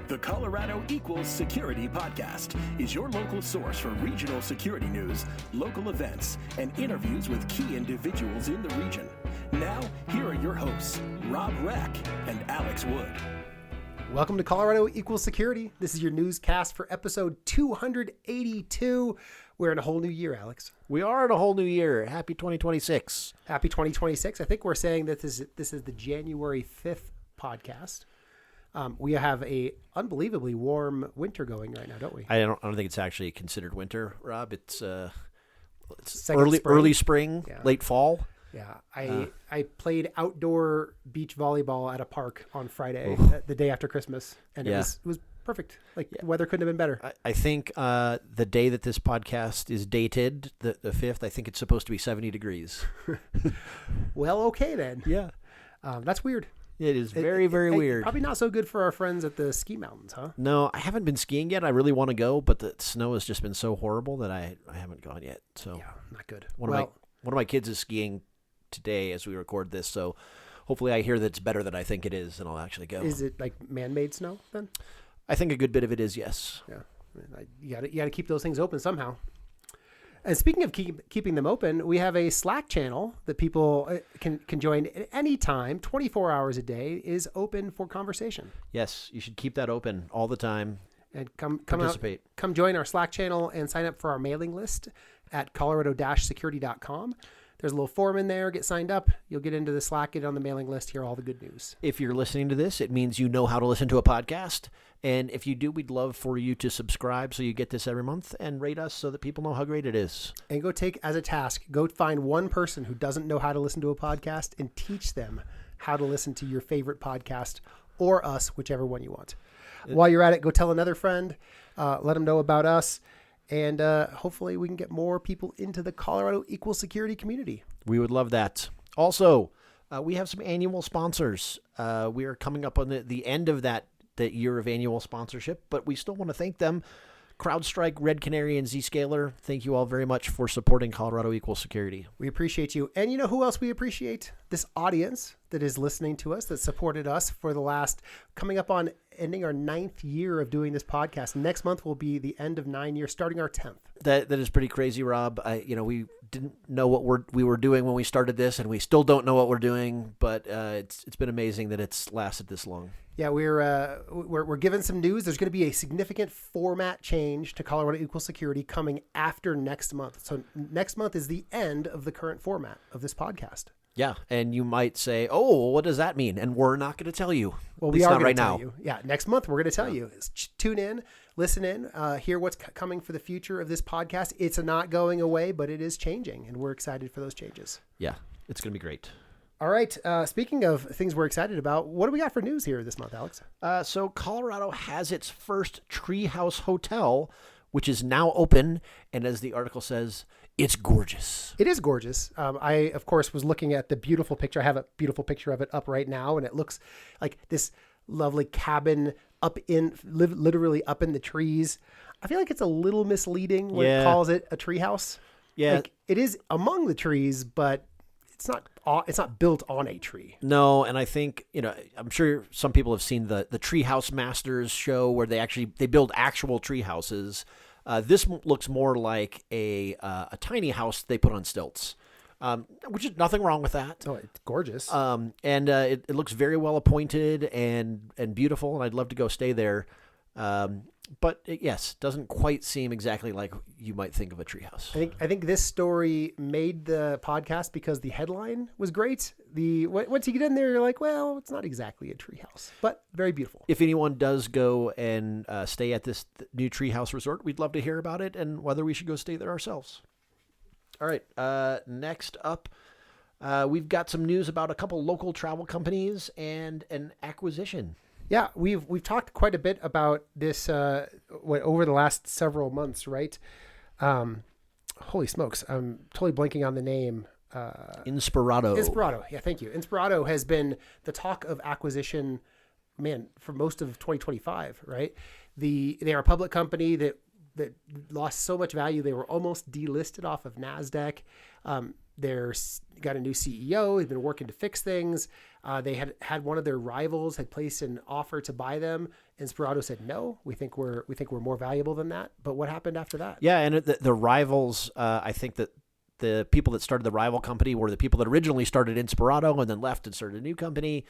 The Colorado Equals Security Podcast is your local source for regional security news, local events, and interviews with key individuals in the region. Now, here are your hosts, Rob Reck and Alex Wood. Welcome to Colorado Equals Security. This is your newscast for episode 282. We're in a whole new year, Alex. We are in a whole new year. Happy 2026. Happy 2026. I think we're saying that this is the January 5th podcast. We have a unbelievably warm winter going right now, don't we? I don't think it's actually considered winter, Rob. It's Second early spring, Yeah. late fall. Yeah, I played outdoor beach volleyball at a park on Friday, the day after Christmas, and it was perfect. Like the weather couldn't have been better. I think the day that this podcast is dated, the 5th, I think it's supposed to be 70 degrees. Well, okay then. Yeah. That's weird. It is very weird. Probably not so good for our friends at the ski mountains, huh? No, I haven't been skiing yet. I really want to go, but the snow has just been so horrible that I haven't gone yet. So yeah, not good. One of my kids is skiing today as we record this, so hopefully I hear that it's better than I think it is, and I'll actually go. Is it like man-made snow then? I think a good bit of it is, yes. Yeah, you got to keep those things open somehow. And speaking of keeping them open, we have a Slack channel that people can join at any time, 24 hours a day, is open for conversation. Yes, you should keep that open all the time. And come participate. Come join our Slack channel and sign up for our mailing list at colorado-security.com. There's a little form in there. Get signed up. You'll get into the Slack, get on the mailing list, hear all the good news. If you're listening to this, it means you know how to listen to a podcast. And if you do, we'd love for you to subscribe so you get this every month and rate us so that people know how great it is. And go take as a task, go find one person who doesn't know how to listen to a podcast and teach them how to listen to your favorite podcast or us, whichever one you want. While you're at it, go tell another friend, let them know about us. And hopefully we can get more people into the Colorado Equal Security community. We would love that. Also, we have some annual sponsors. We are coming up on the end of that year of annual sponsorship, but we still want to thank them. CrowdStrike, Red Canary, and Zscaler, thank you all very much for supporting Colorado Equal Security. We appreciate you. And you know who else we appreciate? This audience that is listening to us, that supported us for the last, coming up on ending our 9th year of doing this podcast. Next month will be the end of 9 years, starting our 10th. That is pretty crazy, Rob. We didn't know what we were doing when we started this, and we still don't know what we're doing, but it's been amazing that it's lasted this long. Yeah, we're given some news. There's going to be a significant format change to Colorado Equal Security coming after next month. So next month is the end of the current format of this podcast. Yeah, and you might say, "Oh, what does that mean?" And we're not going to tell you. Well, we are going to tell you. Yeah, next month we're going to tell you. Tune in, listen in, hear what's coming for the future of this podcast. It's not going away, but it is changing, and we're excited for those changes. Yeah, it's going to be great. All right. Speaking of things we're excited about, what do we got for news here this month, Alex? So Colorado has its first treehouse hotel, which is now open. And as the article says, it's gorgeous. It is gorgeous. I, of course, was looking at the beautiful picture. I have a beautiful picture of it up right now, and it looks like this lovely cabin literally up in the trees. I feel like it's a little misleading when it calls it a treehouse. Yeah. Like, it is among the trees, but it's not built on a tree. No, and I think, I'm sure some people have seen the Treehouse Masters show where they build actual tree houses. This looks more like a tiny house they put on stilts, which is nothing wrong with that. Oh, it's gorgeous. And it looks very well appointed and beautiful, and I'd love to go stay there. But yes, doesn't quite seem exactly like you might think of a treehouse. I think this story made the podcast because the headline was great. Once you get in there, you're like, well, it's not exactly a treehouse, but very beautiful. If anyone does go and stay at this new treehouse resort, we'd love to hear about it and whether we should go stay there ourselves. All right, next up, we've got some news about a couple local travel companies and an acquisition. Yeah, we've talked quite a bit about this over the last several months, right? Holy smokes, I'm totally blanking on the name. Inspirato. Yeah, thank you. Inspirato has been the talk of acquisition, for most of 2025, right? They are a public company that lost so much value they were almost delisted off of NASDAQ. got a new CEO. He's been working to fix things. They had one of their rivals had placed an offer to buy them. Inspirato said no. We think we're more valuable than that. But what happened after that? Yeah, and the rivals. I think that the people that started the rival company were the people that originally started Inspirato and then left and started a new company.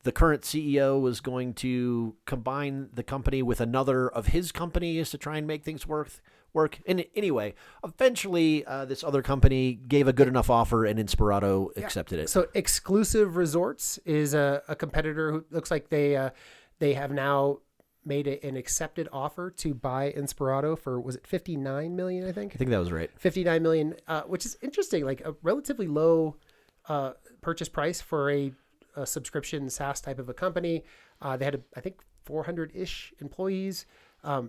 The current CEO was going to combine the company with another of his companies to try and make things work. And anyway, eventually this other company gave a good enough offer and Inspirato accepted it. So Exclusive Resorts is a competitor who looks like they have now made an accepted offer to buy Inspirato for, was it $59 million, I think? I think that was right. $59 million, which is interesting, like a relatively low purchase price for a subscription SaaS type of a company. They had, I think, 400-ish employees.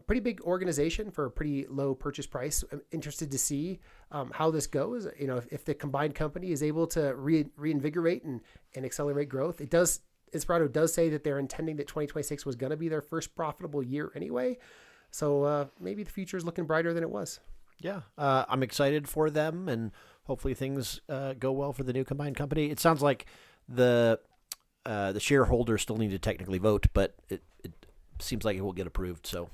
Pretty big organization for a pretty low purchase price. I'm interested to see how this goes. You know, if the combined company is able to reinvigorate and accelerate growth. Inspirato does say that they're intending that 2026 was going to be their first profitable year anyway. So maybe the future is looking brighter than it was. Yeah, I'm excited for them, and hopefully things go well for the new combined company. It sounds like the shareholders still need to technically vote, but it seems like it will get approved. So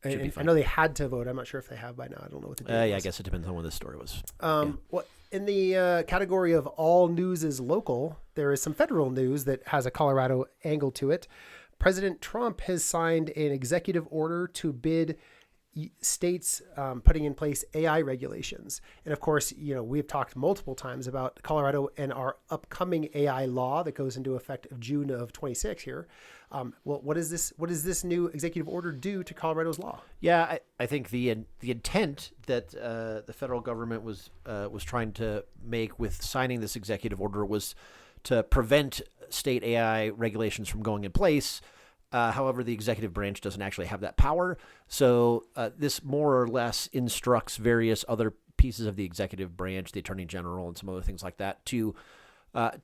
should be fine. I know they had to vote. I'm not sure if they have by now. I don't know what the deal yeah, was. I guess it depends on what this story was. What in the category of all news is local, there is some federal news that has a Colorado angle to it. President Trump has signed an executive order to bid states putting in place AI regulations. And of course, you know, we've talked multiple times about Colorado and our upcoming AI law that goes into effect of June of 26 here. Well, what does this new executive order do to Colorado's law? Yeah, I think the intent that the federal government was trying to make with signing this executive order was to prevent state AI regulations from going in place. However, the executive branch doesn't actually have that power. So this more or less instructs various other pieces of the executive branch, the attorney general and some other things like that, to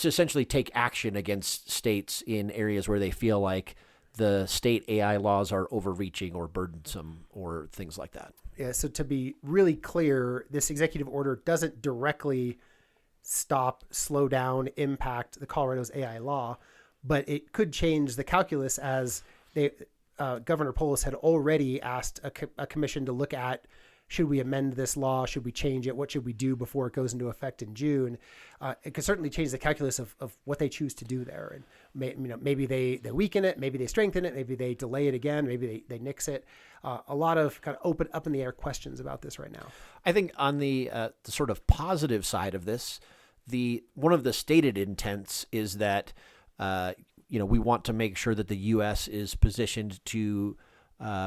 essentially take action against states in areas where they feel like the state AI laws are overreaching or burdensome or things like that. Yeah, so to be really clear, this executive order doesn't directly stop, slow down, impact the Colorado's AI law, but it could change the calculus as Governor Polis had already asked a commission to look at, should we amend this law? Should we change it? What should we do before it goes into effect in June? It could certainly change the calculus of what they choose to do there. And maybe they weaken it, maybe they strengthen it, maybe they delay it again, maybe they nix it. A lot of kind of open up in the air questions about this right now. I think on the sort of positive side of this, one of the stated intents is that we want to make sure that the U.S. is positioned to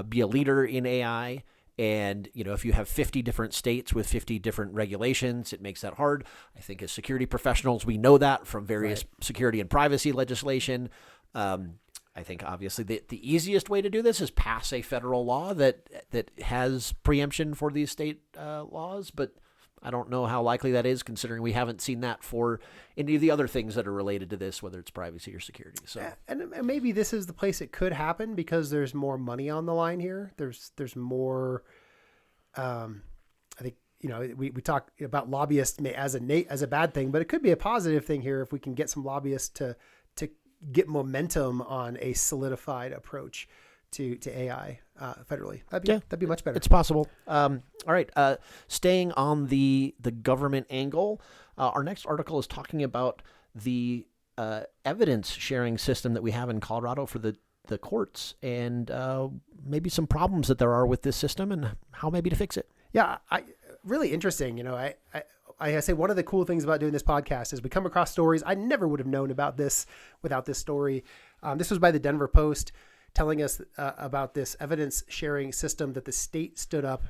be a leader in AI. And, if you have 50 different states with 50 different regulations, it makes that hard. I think as security professionals, we know that from various security and privacy legislation. I think obviously the easiest way to do this is pass a federal law that has preemption for these state laws. But I don't know how likely that is, considering we haven't seen that for any of the other things that are related to this, whether it's privacy or security. So, and maybe this is the place it could happen because there's more money on the line here. There's more. I think we talk about lobbyists as a bad thing, but it could be a positive thing here if we can get some lobbyists to get momentum on a solidified approach to AI federally. That'd be much better. It's possible. All right. Staying on the government angle, our next article is talking about the evidence sharing system that we have in Colorado for the courts and maybe some problems that there are with this system and how maybe to fix it. Yeah, really interesting. I say one of the cool things about doing this podcast is we come across stories I never would have known about this without this story. This was by the Denver Post, telling us about this evidence sharing system that the state stood up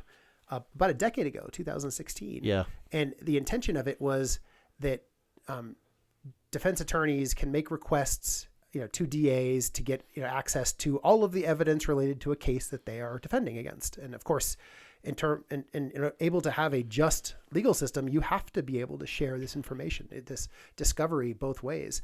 about a decade ago, 2016. Yeah. And the intention of it was that defense attorneys can make requests, to DAs to get access to all of the evidence related to a case that they are defending against. And of course, able to have a just legal system, you have to be able to share this information, this discovery both ways.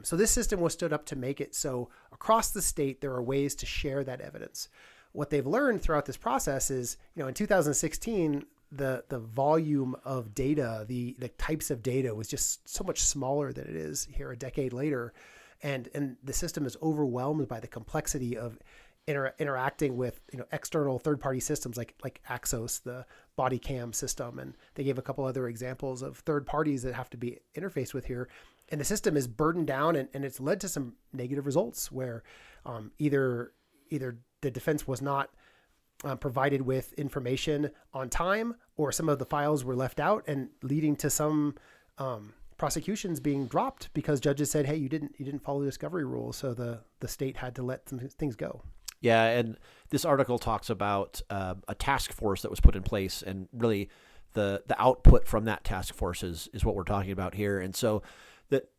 So this system was stood up to make it so across the state, there are ways to share that evidence. What they've learned throughout this process is, in 2016, the volume of data, the types of data was just so much smaller than it is here a decade later. And the system is overwhelmed by the complexity of interacting with external third-party systems like Axos, the body cam system. And they gave a couple other examples of third parties that have to be interfaced with here. And the system is burdened down, and it's led to some negative results where either the defense was not provided with information on time, or some of the files were left out, and leading to some prosecutions being dropped because judges said, hey, you didn't follow the discovery rules. So the state had to let some things go. Yeah, and this article talks about a task force that was put in place, and really the output from that task force is what we're talking about here. And so that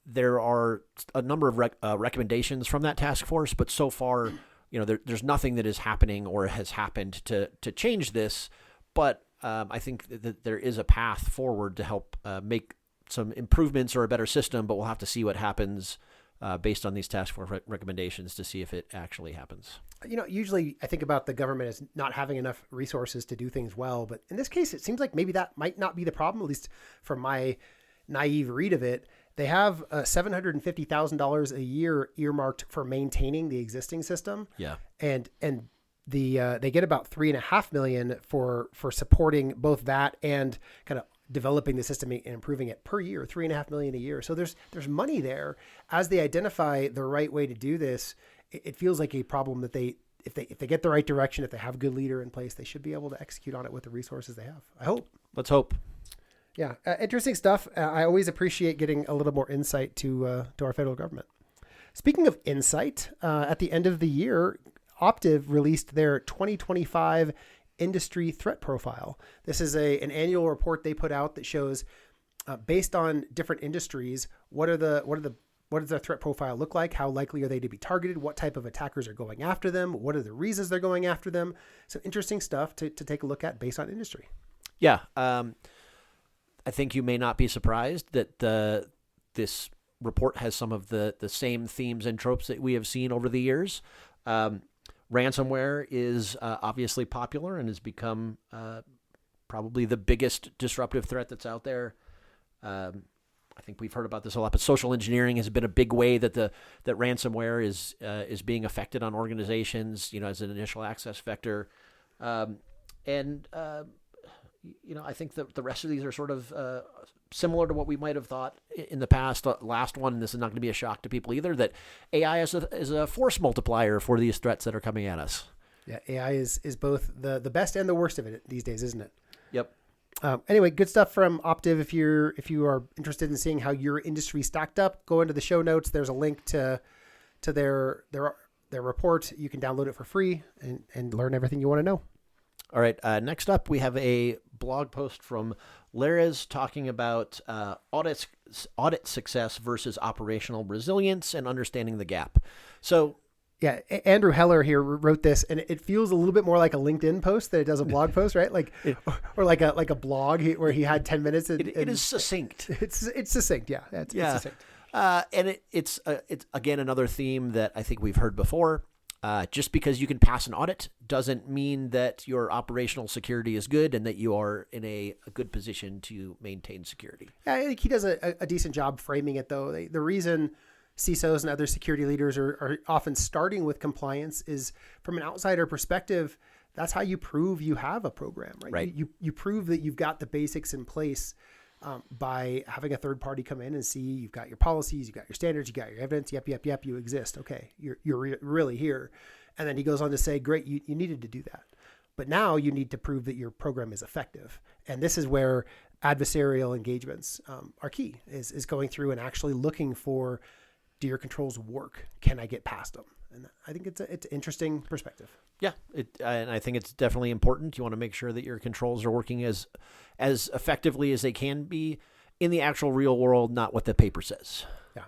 there are a number of recommendations from that task force, but so far, there's nothing that is happening or has happened to change this. But I think that there is a path forward to help make some improvements or a better system, but we'll have to see what happens based on these task force recommendations to see if it actually happens. Usually I think about the government as not having enough resources to do things well, but in this case, it seems like maybe that might not be the problem, at least from my naive read of it. They have $750,000 a year earmarked for maintaining the existing system. Yeah. And they get about $3.5 million for supporting both that and kind of developing the system and improving it per year, $3.5 million a year. So there's money there. As they identify the right way to do this, it feels like a problem that if they get the right direction, if they have a good leader in place, they should be able to execute on it with the resources they have. I hope. Let's hope. Yeah. Interesting stuff. I always appreciate getting a little more insight to our federal government. Speaking of insight, at the end of the year, Optiv released their 2025 industry threat profile. This is an annual report they put out that shows, based on different industries, what does their threat profile look like? How likely are they to be targeted? What type of attackers are going after them? What are the reasons they're going after them? So interesting stuff to take a look at based on industry. Yeah. I think you may not be surprised that this report has some of the same themes and tropes that we have seen over the years. Ransomware is obviously popular and has become probably the biggest disruptive threat that's out there. I think we've heard about this a lot, but social engineering has been a big way that that ransomware is being affected on organizations, as an initial access vector. I think that the rest of these are sort of similar to what we might have thought in the past. Last one, and this is not going to be a shock to people either, that AI is a force multiplier for these threats that are coming at us. Yeah, AI is both the best and the worst of it these days, isn't it? Yep. Anyway, good stuff from Optiv. If you are interested in seeing how your industry stacked up, go into the show notes. There's a link to their report. You can download it for free and learn everything you want to know. All right. Next up, we have a blog post from Lares talking about audit success versus operational resilience and understanding the gap. So, yeah, Andrew Heller here wrote this, and it feels a little bit more like a LinkedIn post than it does a blog post, right? Or like a blog where he had 10 minutes. It is succinct. It's succinct. Yeah, it's succinct. And it's again another theme that I think we've heard before. Just because you can pass an audit doesn't mean that your operational security is good and that you are in a good position to maintain security. Yeah, I think he does a decent job framing it, though. The reason CISOs and other security leaders are often starting with compliance is, from an outsider perspective, that's how you prove you have a program, right? Right. You prove that you've got the basics in place by having a third party come in and see you've got your policies, you've got your standards, you got your evidence. Yep, you exist. Okay, you're really here. And then he goes on to say, great, you needed to do that. But now you need to prove that your program is effective. And this is where adversarial engagements are key, is going through and actually looking for, do your controls work? Can I get past them? And I think it's an interesting perspective. Yeah, and I think it's definitely important. You want to make sure that your controls are working as effectively as they can be in the actual real world, not what the paper says. Yeah.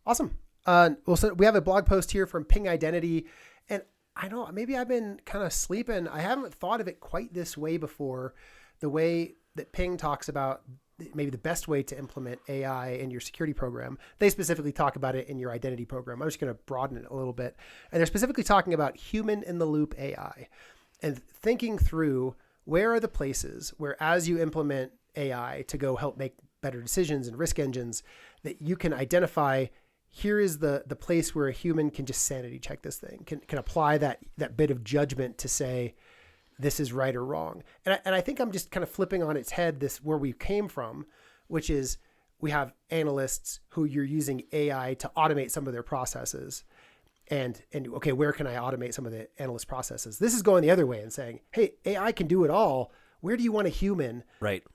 Awesome. So we have a blog post here from Ping Identity, and I know maybe I've been kind of sleeping. I haven't thought of it quite this way before. The way that Ping talks about maybe the best way to implement AI in your security program. They specifically talk about it in your identity program. I'm just going to broaden it a little bit. And they're specifically talking about human in the loop AI and thinking through where are the places where, as you implement AI to go help make better decisions and risk engines, that you can identify, here is the place where a human can just sanity check this thing, can apply that bit of judgment to say, this is right or wrong. And I think I'm just kind of flipping on its head where we came from, which is we have analysts who you're using AI to automate some of their processes. And okay, where can I automate some of the analyst processes? This is going the other way and saying, hey, AI can do it all. Where do you want a human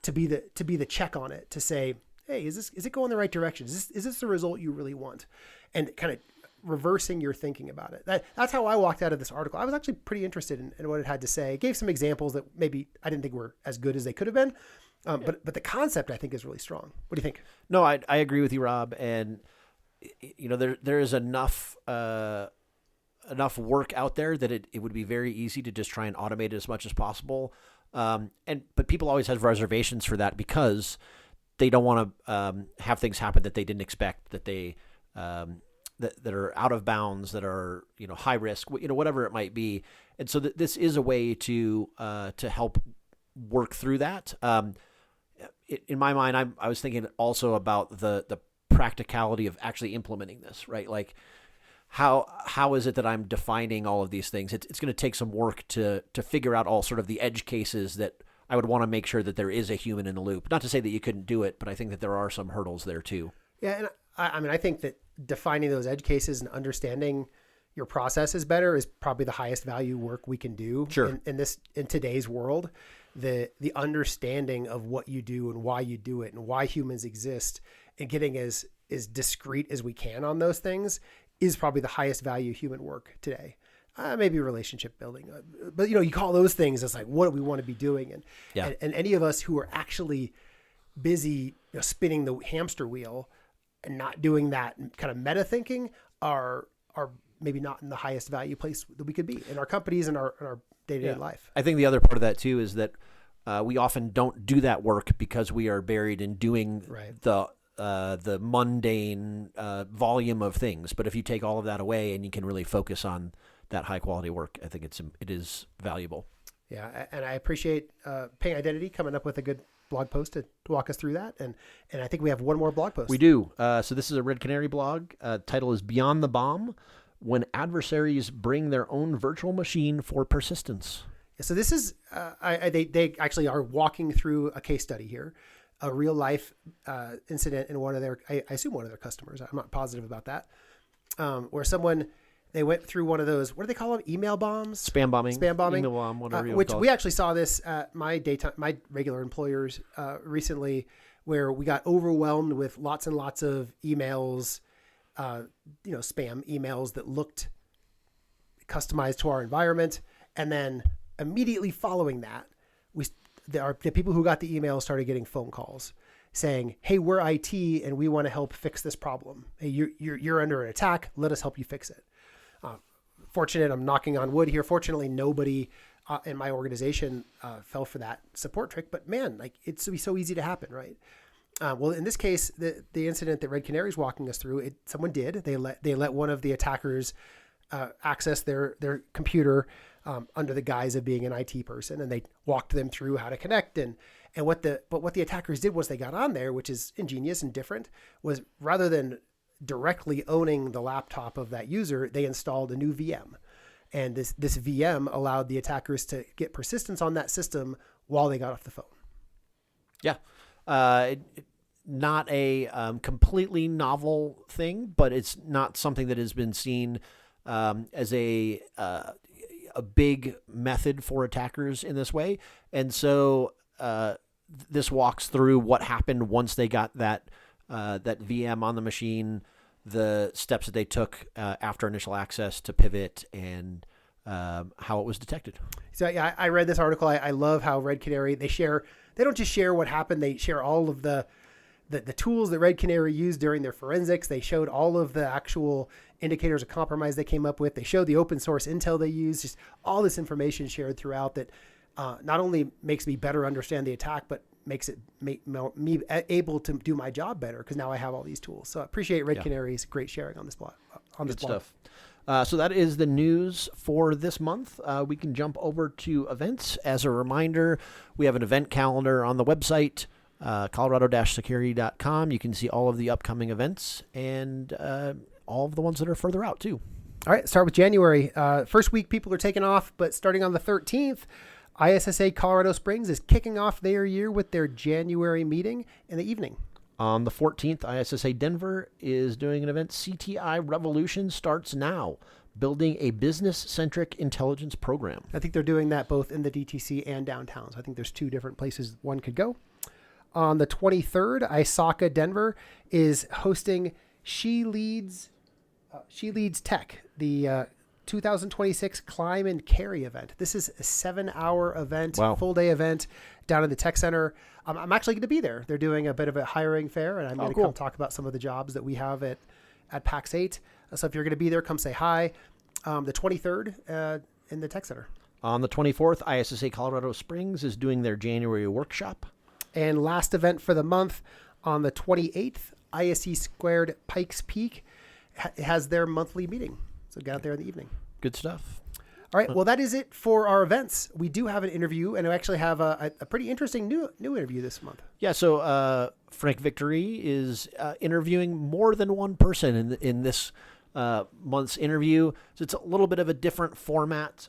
to be the check on it, to say, hey, is it going the right direction? Is this the result you really want? And kind of reversing your thinking about it. That's how I walked out of this article. I was actually pretty interested in what it had to say. It gave some examples that maybe I didn't think were as good as they could have been. But the concept, I think, is really strong. What do you think? No, I agree with you, Rob. And there is enough work out there that it would be very easy to just try and automate it as much as possible. But people always have reservations for that because they don't want to have things happen that they didn't expect, that they that are out of bounds, that are high risk, whatever it might be. And so this is a way to help work through that. In my mind, I was thinking also about the practicality of actually implementing this, right? Like how is it that I'm defining all of these things? It's going to take some work to figure out all sort of the edge cases that I would want to make sure that there is a human in the loop. Not to say that you couldn't do it, but I think that there are some hurdles there too. Yeah, and I think that defining those edge cases and understanding your processes better is probably the highest value work we can do. Sure. in today's world. The understanding of what you do and why you do it and why humans exist, and getting as discrete as we can on those things is probably the highest value human work today. Maybe relationship building, but you call those things as like, what do we want to be doing? And any of us who are actually busy spinning the hamster wheel and not doing that kind of meta thinking are maybe not in the highest value place that we could be in our companies and our day-to-day life. I think the other part of that too is that we often don't do that work because we are buried in doing the mundane volume of things. But if you take all of that away and you can really focus on that high quality work, I think it is valuable. Yeah, and I appreciate Paying Identity coming up with a good blog post to walk us through that. And I think we have one more blog post. We do. So this is a Red Canary blog. Title is Beyond the Bomb: When Adversaries Bring Their Own Virtual Machine for Persistence. So this is, they actually are walking through a case study here, a real life incident in one of their, I assume one of their customers. I'm not positive about that. Where they went through one of those, what do they call them? Email bombs? Spam bombing. Email bomb, whatever you which call it. we actually saw this at my regular employers recently, where we got overwhelmed with lots and lots of emails, spam emails that looked customized to our environment. And then immediately following that, the people who got the emails started getting phone calls saying, hey, we're IT and we want to help fix this problem. Hey, you're under an attack. Let us help you fix it. Fortunate, I'm knocking on wood here. Fortunately, nobody in my organization fell for that support trick. But man, like it's so easy to happen, right? Well, in this case, the incident that Red Canary is walking us through, someone did. They let one of the attackers access their computer under the guise of being an IT person, and they walked them through how to connect. And what the attackers did was they got on there, which is ingenious and different, was rather than directly owning the laptop of that user, they installed a new VM. And this VM allowed the attackers to get persistence on that system while they got off the phone. Yeah. Not a completely novel thing, but it's not something that has been seen as a big method for attackers in this way. And so this walks through what happened once they got that VM on the machine, the steps that they took after initial access to pivot, and how it was detected. So yeah, I read this article. I love how Red Canary, they don't just share what happened, they share all of the tools that Red Canary used during their forensics. They showed all of the actual indicators of compromise they came up with. They showed the open source intel they used, just all this information shared throughout that not only makes me better understand the attack, but makes me able to do my job better because now I have all these tools. So I appreciate Red Canary's great sharing on this blog. Good stuff. So that is the news for this month. We can jump over to events. As a reminder, we have an event calendar on the website, colorado-security.com. You can see all of the upcoming events and all of the ones that are further out, too. All right, start with January. First week, people are taking off, but starting on the 13th, ISSA Colorado Springs is kicking off their year with their January meeting in the evening. On the 14th, ISSA Denver is doing an event. CTI Revolution starts now, building a business-centric intelligence program. I think they're doing that both in the DTC and downtown. So I think there's two different places one could go. On the 23rd, ISACA Denver is hosting She Leads Tech, the 2026 Climb and Carry event. This is a 7-hour event, full day event down in the tech center. I'm actually going to be there. They're doing a bit of a hiring fair, and I'm going to come talk about some of the jobs that we have at PAX 8. So if you're going to be there, come say hi. The 23rd in the tech center. On the 24th, ISSA Colorado Springs is doing their January workshop. And last event for the month, on the 28th, ISE Squared Pikes Peak has their monthly meeting. So get out there in the evening. Good stuff. All right. Well, that is it for our events. We do have an interview, and we actually have a pretty interesting new interview this month. Yeah. So Frank Victory is interviewing more than one person in this month's interview. So it's a little bit of a different format.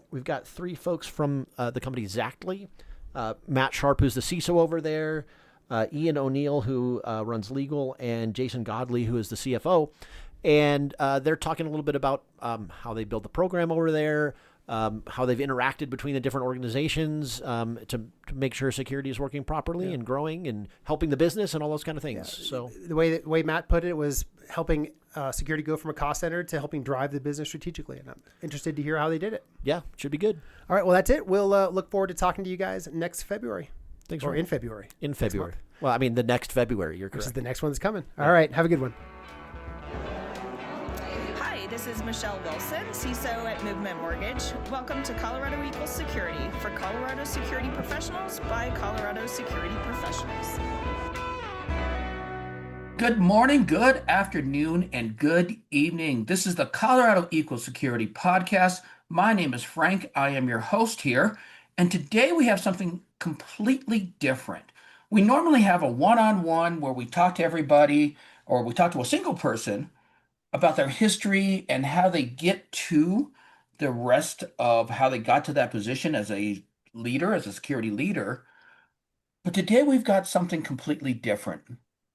We've got 3 folks from the company Xactly. Matt Sharp, who's the CISO over there. Ian O'Neill, who runs legal, and Jason Godley, who is the CFO. And they're talking a little bit about how they build the program over there, how they've interacted between the different organizations to make sure security is working properly and growing and helping the business and all those kind of things. Yeah. So the way Matt put it was helping security go from a cost center to helping drive the business strategically. And I'm interested to hear how they did it. Yeah, should be good. All right, well, that's it. We'll look forward to talking to you guys next February. Thanks. Or in February. In February. Well, I mean, the next February. You're correct. This is the next one that's coming. All right, have a good one. This is Michelle Wilson, CISO at Movement Mortgage. Welcome to Colorado Equals Security for Colorado Security Professionals by Colorado Security Professionals. Good morning, good afternoon, and good evening. This is the Colorado Equals Security podcast. My name is Frank. I am your host here. And today we have something completely different. We normally have a one-on-one where we talk to everybody or we talk to a single person about their history and how they get to the rest of how they got to that position as a leader, as a security leader. But today we've got something completely different.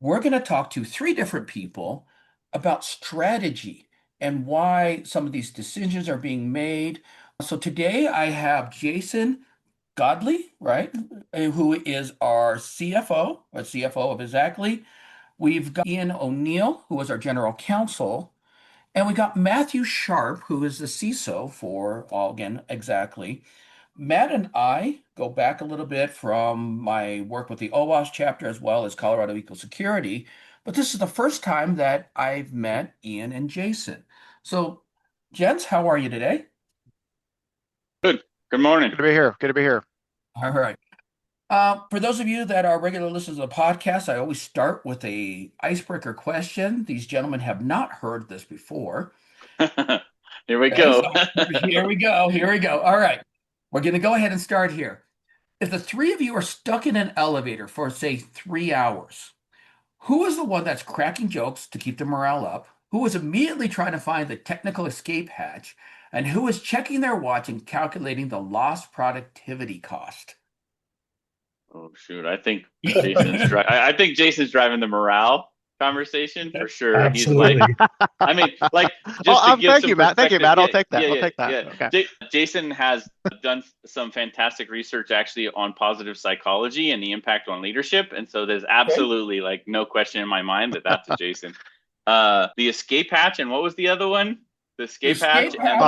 We're going to talk to 3 different people about strategy and why some of these decisions are being made. So today I have Jason Godley, right, who is our CFO of Xactly. We've got Ian O'Neill, who is our general counsel, and we got Matthew Sharp, who is the CISO for, again, Xactly. Matt and I go back a little bit from my work with the OWASP chapter as well as Colorado Equals Security, but this is the first time that I've met Ian and Jason. So, gents, how are you today? Good. Good morning. Good to be here. Good to be here. All right. For those of you that are regular listeners of the podcast, I always start with a icebreaker question. These gentlemen have not heard this before. Here we go. So here we go. All right. We're going to go ahead and start here. If the 3 of you are stuck in an elevator for, say, 3 hours, who is the one that's cracking jokes to keep the morale up? Who is immediately trying to find the technical escape hatch? And who is checking their watch and calculating the lost productivity cost? Oh shoot! I think Jason's driving the morale conversation for sure. Absolutely. He's like, I mean, like, just to give thank some you, Matt. Thank you, Matt. I'll take that. Yeah, I'll take that. Yeah. Okay. Jason has done some fantastic research actually on positive psychology and the impact on leadership, and so there's absolutely like no question in my mind that that's a Jason. The escape hatch, and what was the other one? The escape hatch and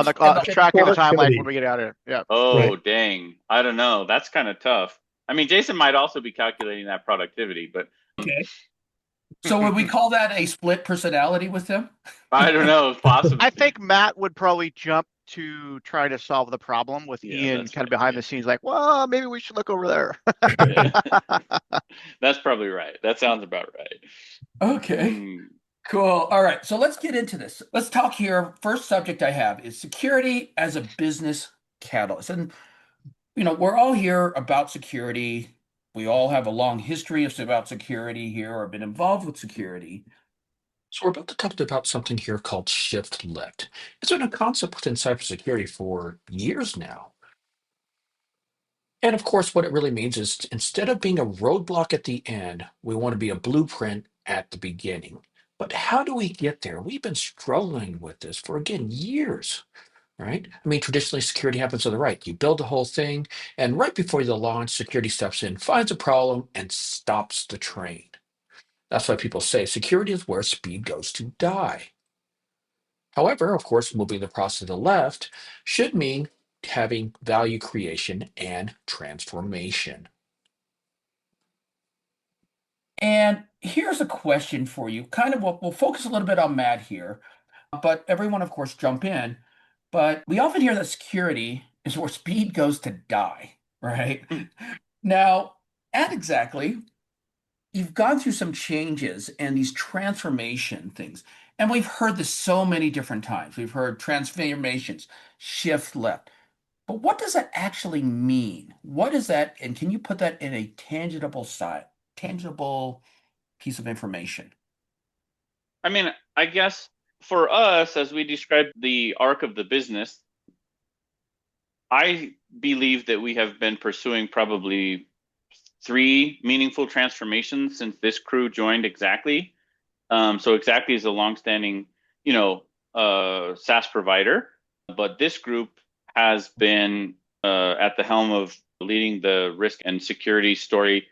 tracking the timeline when we get out of here. Yeah. Oh, dang. I don't know. That's kind of tough. I mean, Jason might also be calculating that productivity, but okay. So would we call that a split personality with them? I don't know. Possibly. I think Matt would probably jump to try to solve the problem with Ian kind of behind the scenes, like, well, maybe we should look over there. That's probably right. That sounds about right. Okay. Cool. All right. So let's get into this. Let's talk here. First subject I have is security as a business catalyst. And, we're all here about security. We all have a long history about security here or been involved with security. So we're about to talk about something here called shift left. It's been a concept within cybersecurity for years now. And of course, what it really means is instead of being a roadblock at the end, we want to be a blueprint at the beginning. But how do we get there? We've been struggling with this for, again, years, right? I mean, traditionally, security happens to the right. You build the whole thing, and right before the launch, security steps in, finds a problem, and stops the train. That's why people say security is where speed goes to die. However, of course, moving the process to the left should mean having value creation and transformation. And here's a question for you. Kind of, we'll focus a little bit on Matt here, but everyone, of course, jump in. But we often hear that security is where speed goes to die, right? Now, at Xactly, you've gone through some changes and these transformation things. And we've heard this so many different times. We've heard transformations, shift left. But what does that actually mean? What is that? And can you put that in a tangible piece of information? I mean, I guess for us, as we described the arc of the business, I believe that we have been pursuing probably 3 meaningful transformations since this crew joined Xactly. So Xactly is a longstanding, SaaS provider, but this group has been at the helm of leading the risk and security story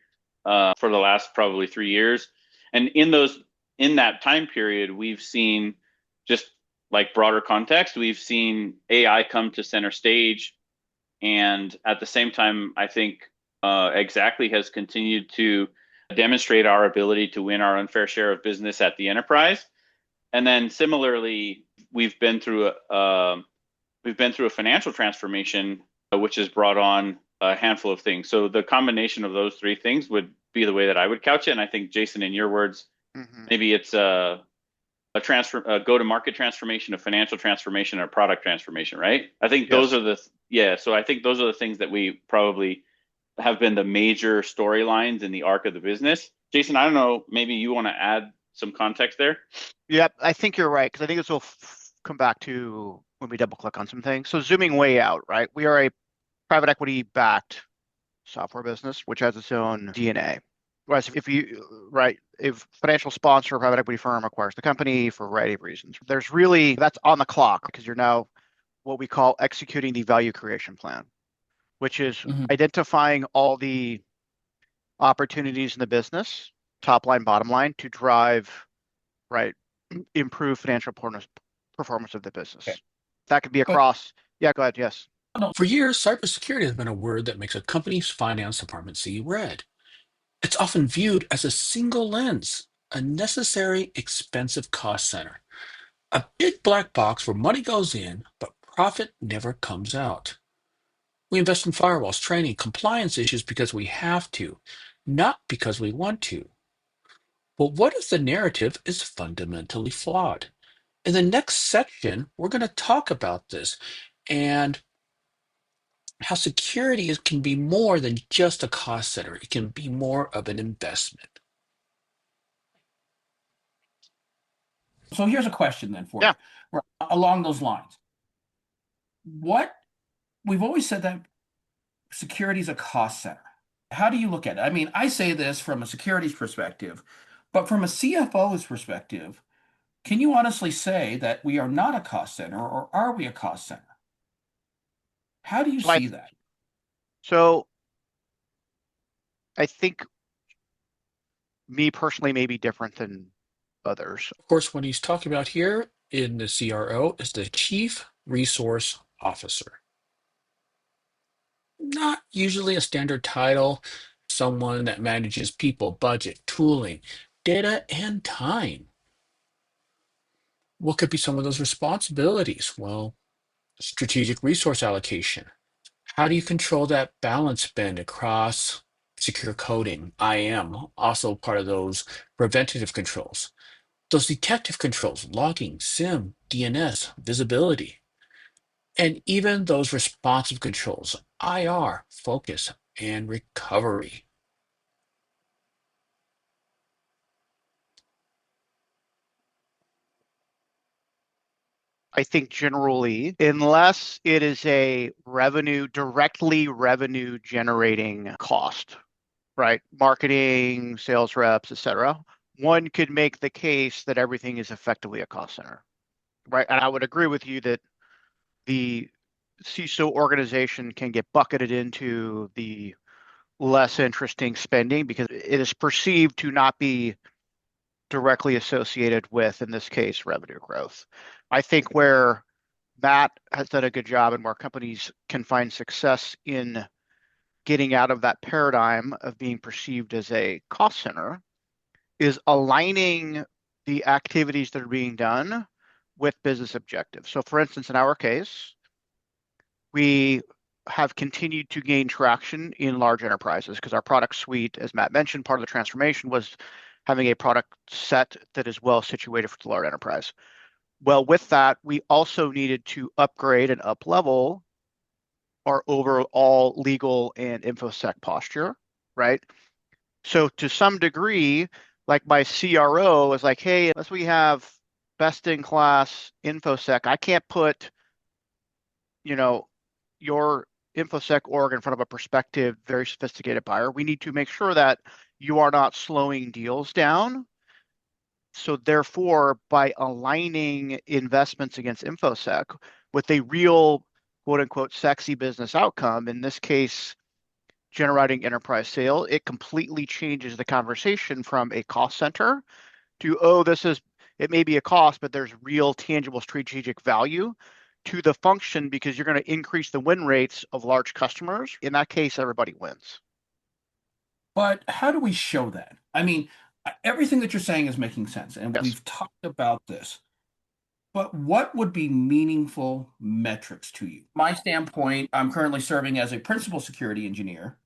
for the last probably 3 years. And in that time period, we've seen, just like broader context, we've seen AI come to center stage. And at the same time, I think Xactly has continued to demonstrate our ability to win our unfair share of business at the enterprise. And then similarly, we've been through a financial transformation, which has brought on a handful of things. So the combination of those 3 things would be the way that I would couch it. And I think, Jason, in your words, maybe it's a go-to-market transformation, a financial transformation, or a product transformation, right? I think those are so I think those are the things that we probably have been the major storylines in the arc of the business. Jason, I don't know, maybe you want to add some context there? Yeah, I think you're right, because I think this will come back to when we double click on some things. So zooming way out, right? We are a private equity backed software business, which has its own DNA. Whereas if financial sponsor or private equity firm acquires the company for a variety of reasons, that's on the clock because you're now what we call executing the value creation plan, which is identifying all the opportunities in the business, top line, bottom line, to drive, improve financial performance of the business. Okay. That could be across. Yeah, go ahead. Yes. For years, cybersecurity has been a word that makes a company's finance department see red. It's often viewed as a single lens, a necessary, expensive cost center, a big black box where money goes in, but profit never comes out. We invest in firewalls, training, compliance issues because we have to, not because we want to. But what if the narrative is fundamentally flawed? In the next section, we're going to talk about this and how security can be more than just a cost center. It can be more of an investment. So here's a question then for you. Along those lines. We've always said that security is a cost center. How do you look at it? I mean, I say this from a securities perspective, but from a CFO's perspective, can you honestly say that we are not a cost center, or are we a cost center? How do you see that? So I think me personally may be different than others. Of course, what he's talking about here in the CRO is the Chief Resource Officer. Not usually a standard title, someone that manages people, budget, tooling, data, and time. What could be some of those responsibilities? Well, strategic resource allocation. How do you control that balance spend across secure coding, IAM, also part of those preventative controls? Those detective controls, logging, SIM, DNS, visibility, and even those responsive controls, IR, focus, and recovery. I think generally, unless it is a directly revenue generating cost, right? Marketing, sales reps, etc. One could make the case that everything is effectively a cost center, right? And I would agree with you that the CISO organization can get bucketed into the less interesting spending because it is perceived to not be directly associated with, in this case, revenue growth. I think where Matt has done a good job and where companies can find success in getting out of that paradigm of being perceived as a cost center is aligning the activities that are being done with business objectives. So for instance, in our case, we have continued to gain traction in large enterprises because our product suite, as Matt mentioned, part of the transformation was having a product set that is well situated for the large enterprise. Well, with that, we also needed to upgrade and up-level our overall legal and InfoSec posture, right? So to some degree, like my CRO is like, hey, unless we have best-in-class InfoSec, I can't put, your InfoSec org in front of a prospective, very sophisticated buyer. We need to make sure that you are not slowing deals down. So therefore, by aligning investments against InfoSec with a real, quote unquote, sexy business outcome, in this case, generating enterprise sale, it completely changes the conversation from a cost center to, it may be a cost, but there's real tangible strategic value to the function because you're going to increase the win rates of large customers. In that case, everybody wins. But how do we show that? I mean, everything that you're saying is making sense, and Yes. we've talked about this. But what would be meaningful metrics to you? My standpoint, I'm currently serving as a principal security engineer.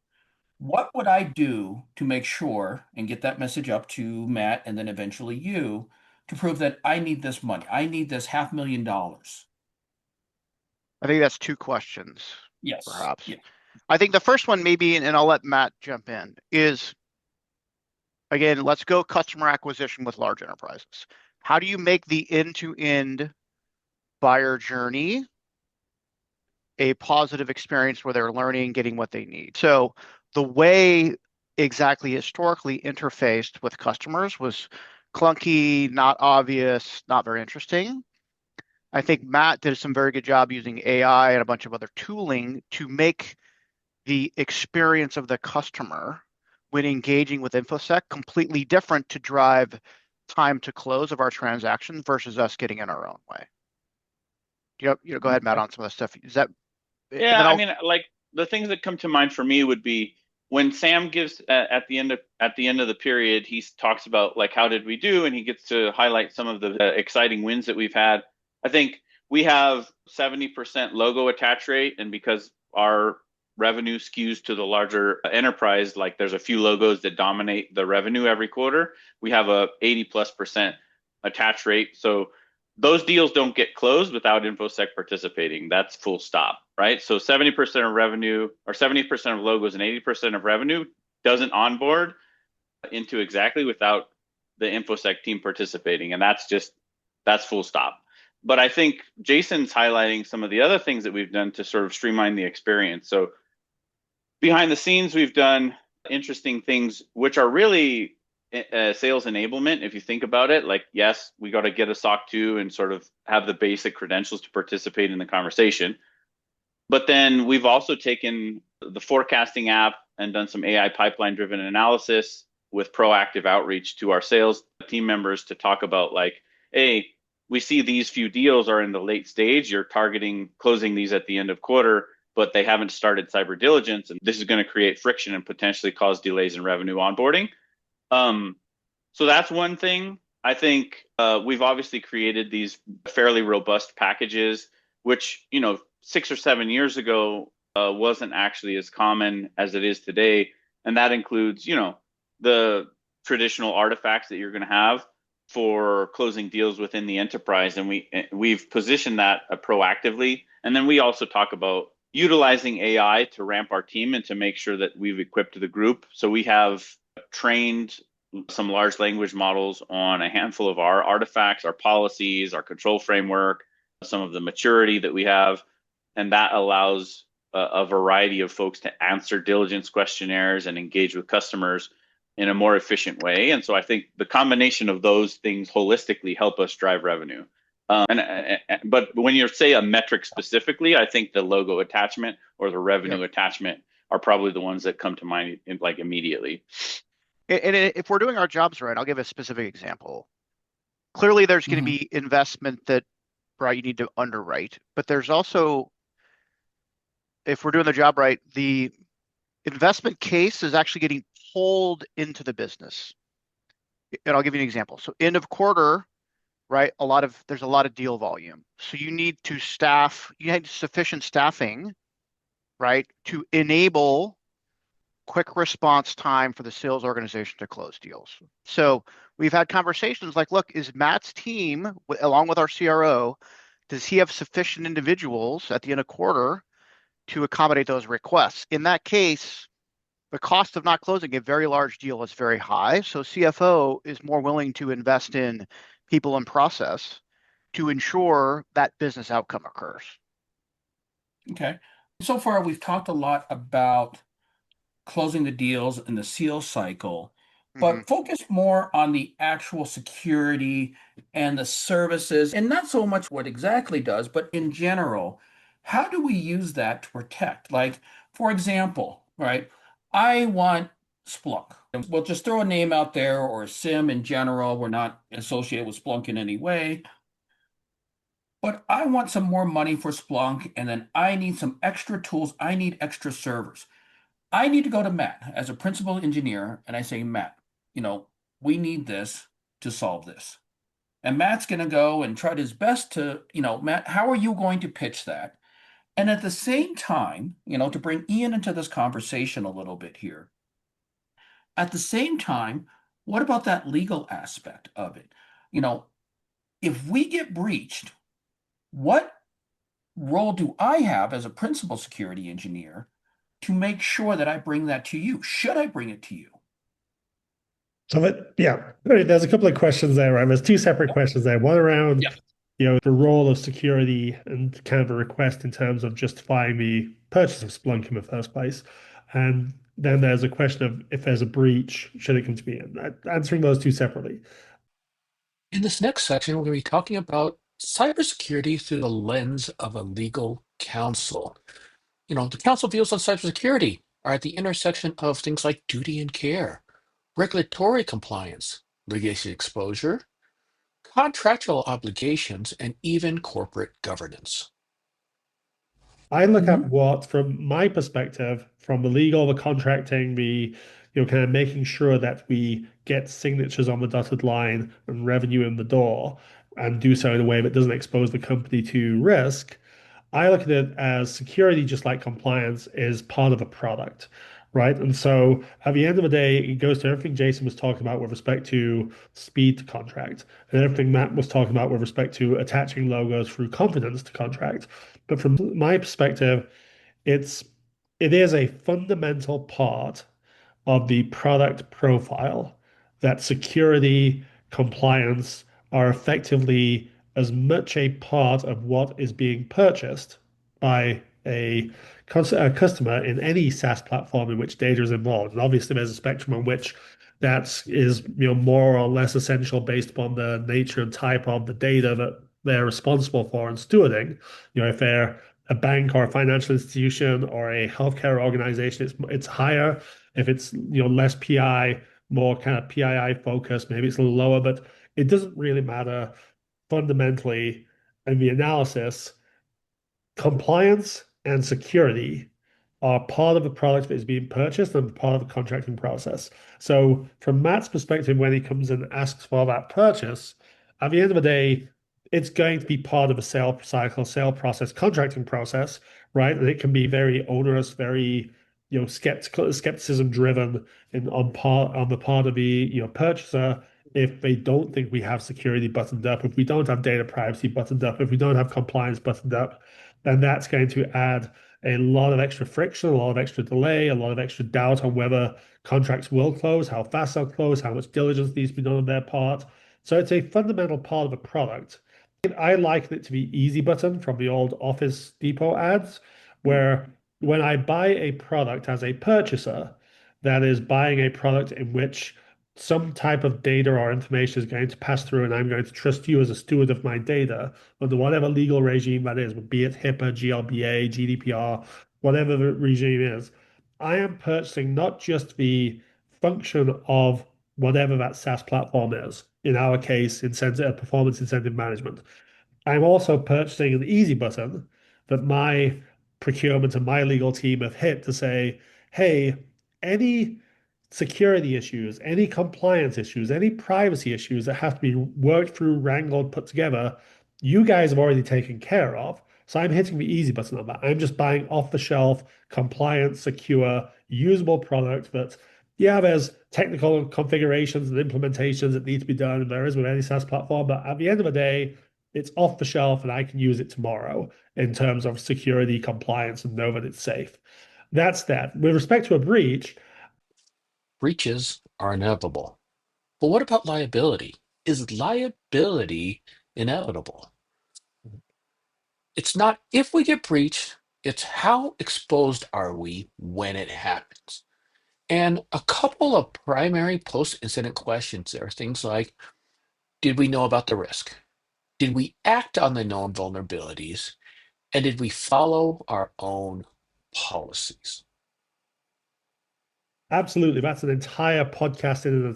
What would I do to make sure and get that message up to Matt and then eventually you to prove that I need this money? I need this $500,000. I think that's two questions, Yes. perhaps. Yeah. I think the first one maybe, and I'll let Matt jump in, is, again, let's go customer acquisition with large enterprises. How do you make the end-to-end buyer journey a positive experience where they're learning, getting what they need? So the way Xactly historically interfaced with customers was clunky, not obvious, not very interesting. I think Matt did some very good job using AI and a bunch of other tooling to make the experience of the customer when engaging with InfoSec completely different to drive time to close of our transactions versus us getting in our own way. Go ahead, Matt, on some of the stuff. Is that? Yeah, I mean, like the things that come to mind for me would be when Sam gives at the end of the period, he talks about like how did we do, and he gets to highlight some of the exciting wins that we've had. I think we have 70% logo attach rate, and because our revenue skews to the larger enterprise, like there's a few logos that dominate the revenue every quarter. We have a 80+% attach rate. So those deals don't get closed without InfoSec participating. That's full stop, right? So 70% of revenue or 70% of logos and 80% of revenue doesn't onboard into Xactly without the InfoSec team participating. And that's full stop. But I think Jason's highlighting some of the other things that we've done to sort of streamline the experience. So behind the scenes, we've done interesting things, which are really sales enablement. If you think about it, like, yes, we got to get a SOC 2 and sort of have the basic credentials to participate in the conversation. But then we've also taken the forecasting app and done some AI pipeline driven analysis with proactive outreach to our sales team members to talk about like, hey, we see these few deals are in the late stage. You're targeting closing these at the end of quarter, but they haven't started cyber diligence. And this is going to create friction and potentially cause delays in revenue onboarding. So that's one thing. I think we've obviously created these fairly robust packages, which, 6 or 7 years ago wasn't actually as common as it is today. And that includes, the traditional artifacts that you're going to have. for closing deals within the enterprise, and we've positioned that proactively. And then we also talk about utilizing AI to ramp our team and to make sure that we've equipped the group. So we have trained some large language models on a handful of our artifacts, our policies, our control framework, some of the maturity that we have, and that allows a variety of folks to answer diligence questionnaires and engage with customers in a more efficient way. And so I think the combination of those things holistically help us drive revenue. But when you say a metric specifically, I think the logo attachment or the revenue attachment are probably the ones that come to mind like immediately. And if we're doing our jobs right, I'll give a specific example. Clearly, there's going to be investment that, right, you need to underwrite, but there's also, if we're doing the job right, the investment case is actually getting pulled into the business. And I'll give you an example. So end of quarter, right, there's a lot of deal volume. So you need sufficient staffing, right, to enable quick response time for the sales organization to close deals. So we've had conversations like, look, is Matt's team, along with our CRO, does he have sufficient individuals at the end of quarter to accommodate those requests? In that case, the cost of not closing a very large deal is very high. So CFO is more willing to invest in people and process to ensure that business outcome occurs. Okay. So far, we've talked a lot about closing the deals and the sales cycle, but focus more on the actual security and the services, and not so much what Xactly does, but in general, how do we use that to protect? Like, for example, right, I want Splunk. We'll just throw a name out there, or a SIM in general. We're not associated with Splunk in any way. But I want some more money for Splunk, and then I need some extra tools. I need extra servers. I need to go to Matt as a principal engineer, and I say, Matt, we need this to solve this. And Matt's going to go and try his best to, Matt, how are you going to pitch that? And at the same time, to bring Ian into this conversation a little bit here, at the same time, what about that legal aspect of it? If we get breached, what role do I have as a principal security engineer to make sure that I bring that to you? Should I bring it to you? So there's a couple of questions there, right? There's two separate questions there. One around, the role of security and kind of a request in terms of justifying the purchase of Splunk in the first place. And then there's a question of if there's a breach, should it come to me? And answering those two separately. In this next section, we're going to be talking about cybersecurity through the lens of a legal counsel. The counsel views on cybersecurity are at the intersection of things like duty and care, regulatory compliance, litigation exposure, contractual obligations, and even corporate governance. I look at what, from my perspective, from the legal, the contracting, the kind of making sure that we get signatures on the dotted line and revenue in the door, and do so in a way that doesn't expose the company to risk. I look at it as security, just like compliance, is part of a product, right? And so at the end of the day, it goes to everything Jason was talking about with respect to speed to contract, and everything Matt was talking about with respect to attaching logos through confidence to contract. But from my perspective, it is a fundamental part of the product profile that security, compliance are effectively as much a part of what is being purchased by a customer in any SaaS platform in which data is involved. And obviously, there's a spectrum on which that is more or less essential based upon the nature and type of the data that they're responsible for and stewarding. If they're a bank or a financial institution or a healthcare organization, it's higher. If it's less PI, more kind of PII focused, maybe it's a little lower, but it doesn't really matter. Fundamentally, in the analysis, compliance and security are part of the product that is being purchased and part of the contracting process. So from Matt's perspective, when he comes and asks for that purchase, at the end of the day, it's going to be part of a sale cycle, sale process, contracting process, right? And it can be very onerous, very skepticism driven on the part of the purchaser if they don't think we have security buttoned up, if we don't have data privacy buttoned up, if we don't have compliance buttoned up, then that's going to add a lot of extra friction, a lot of extra delay, a lot of extra doubt on whether contracts will close, how fast they'll close, how much diligence needs to be done on their part. So it's a fundamental part of a product. I liken it to the easy button from the old Office Depot ads, where when I buy a product as a purchaser, that is buying a product in which some type of data or information is going to pass through, and I'm going to trust you as a steward of my data under whatever legal regime that is, be it HIPAA, GLBA, GDPR, whatever the regime is. I am purchasing not just the function of whatever that SaaS platform is, in our case, incentive, performance incentive management. I'm also purchasing an easy button that my procurement and my legal team have hit to say, hey, any security issues, any compliance issues, any privacy issues that have to be worked through, wrangled, put together, you guys have already taken care of. So I'm hitting the easy button on that. I'm just buying off the shelf, compliant, secure, usable product that, yeah, there's technical configurations and implementations that need to be done. There is with any SaaS platform. But at the end of the day, it's off the shelf and I can use it tomorrow in terms of security, compliance, and know that it's safe. That's that. With respect to a breach, Breaches are inevitable. But what about liability? Is liability inevitable? It's not if we get breached, it's how exposed are we when it happens. And a couple of primary post-incident questions there are things like, did we know about the risk? Did we act on the known vulnerabilities? And did we follow our own policies? absolutely, that's an entire podcast in and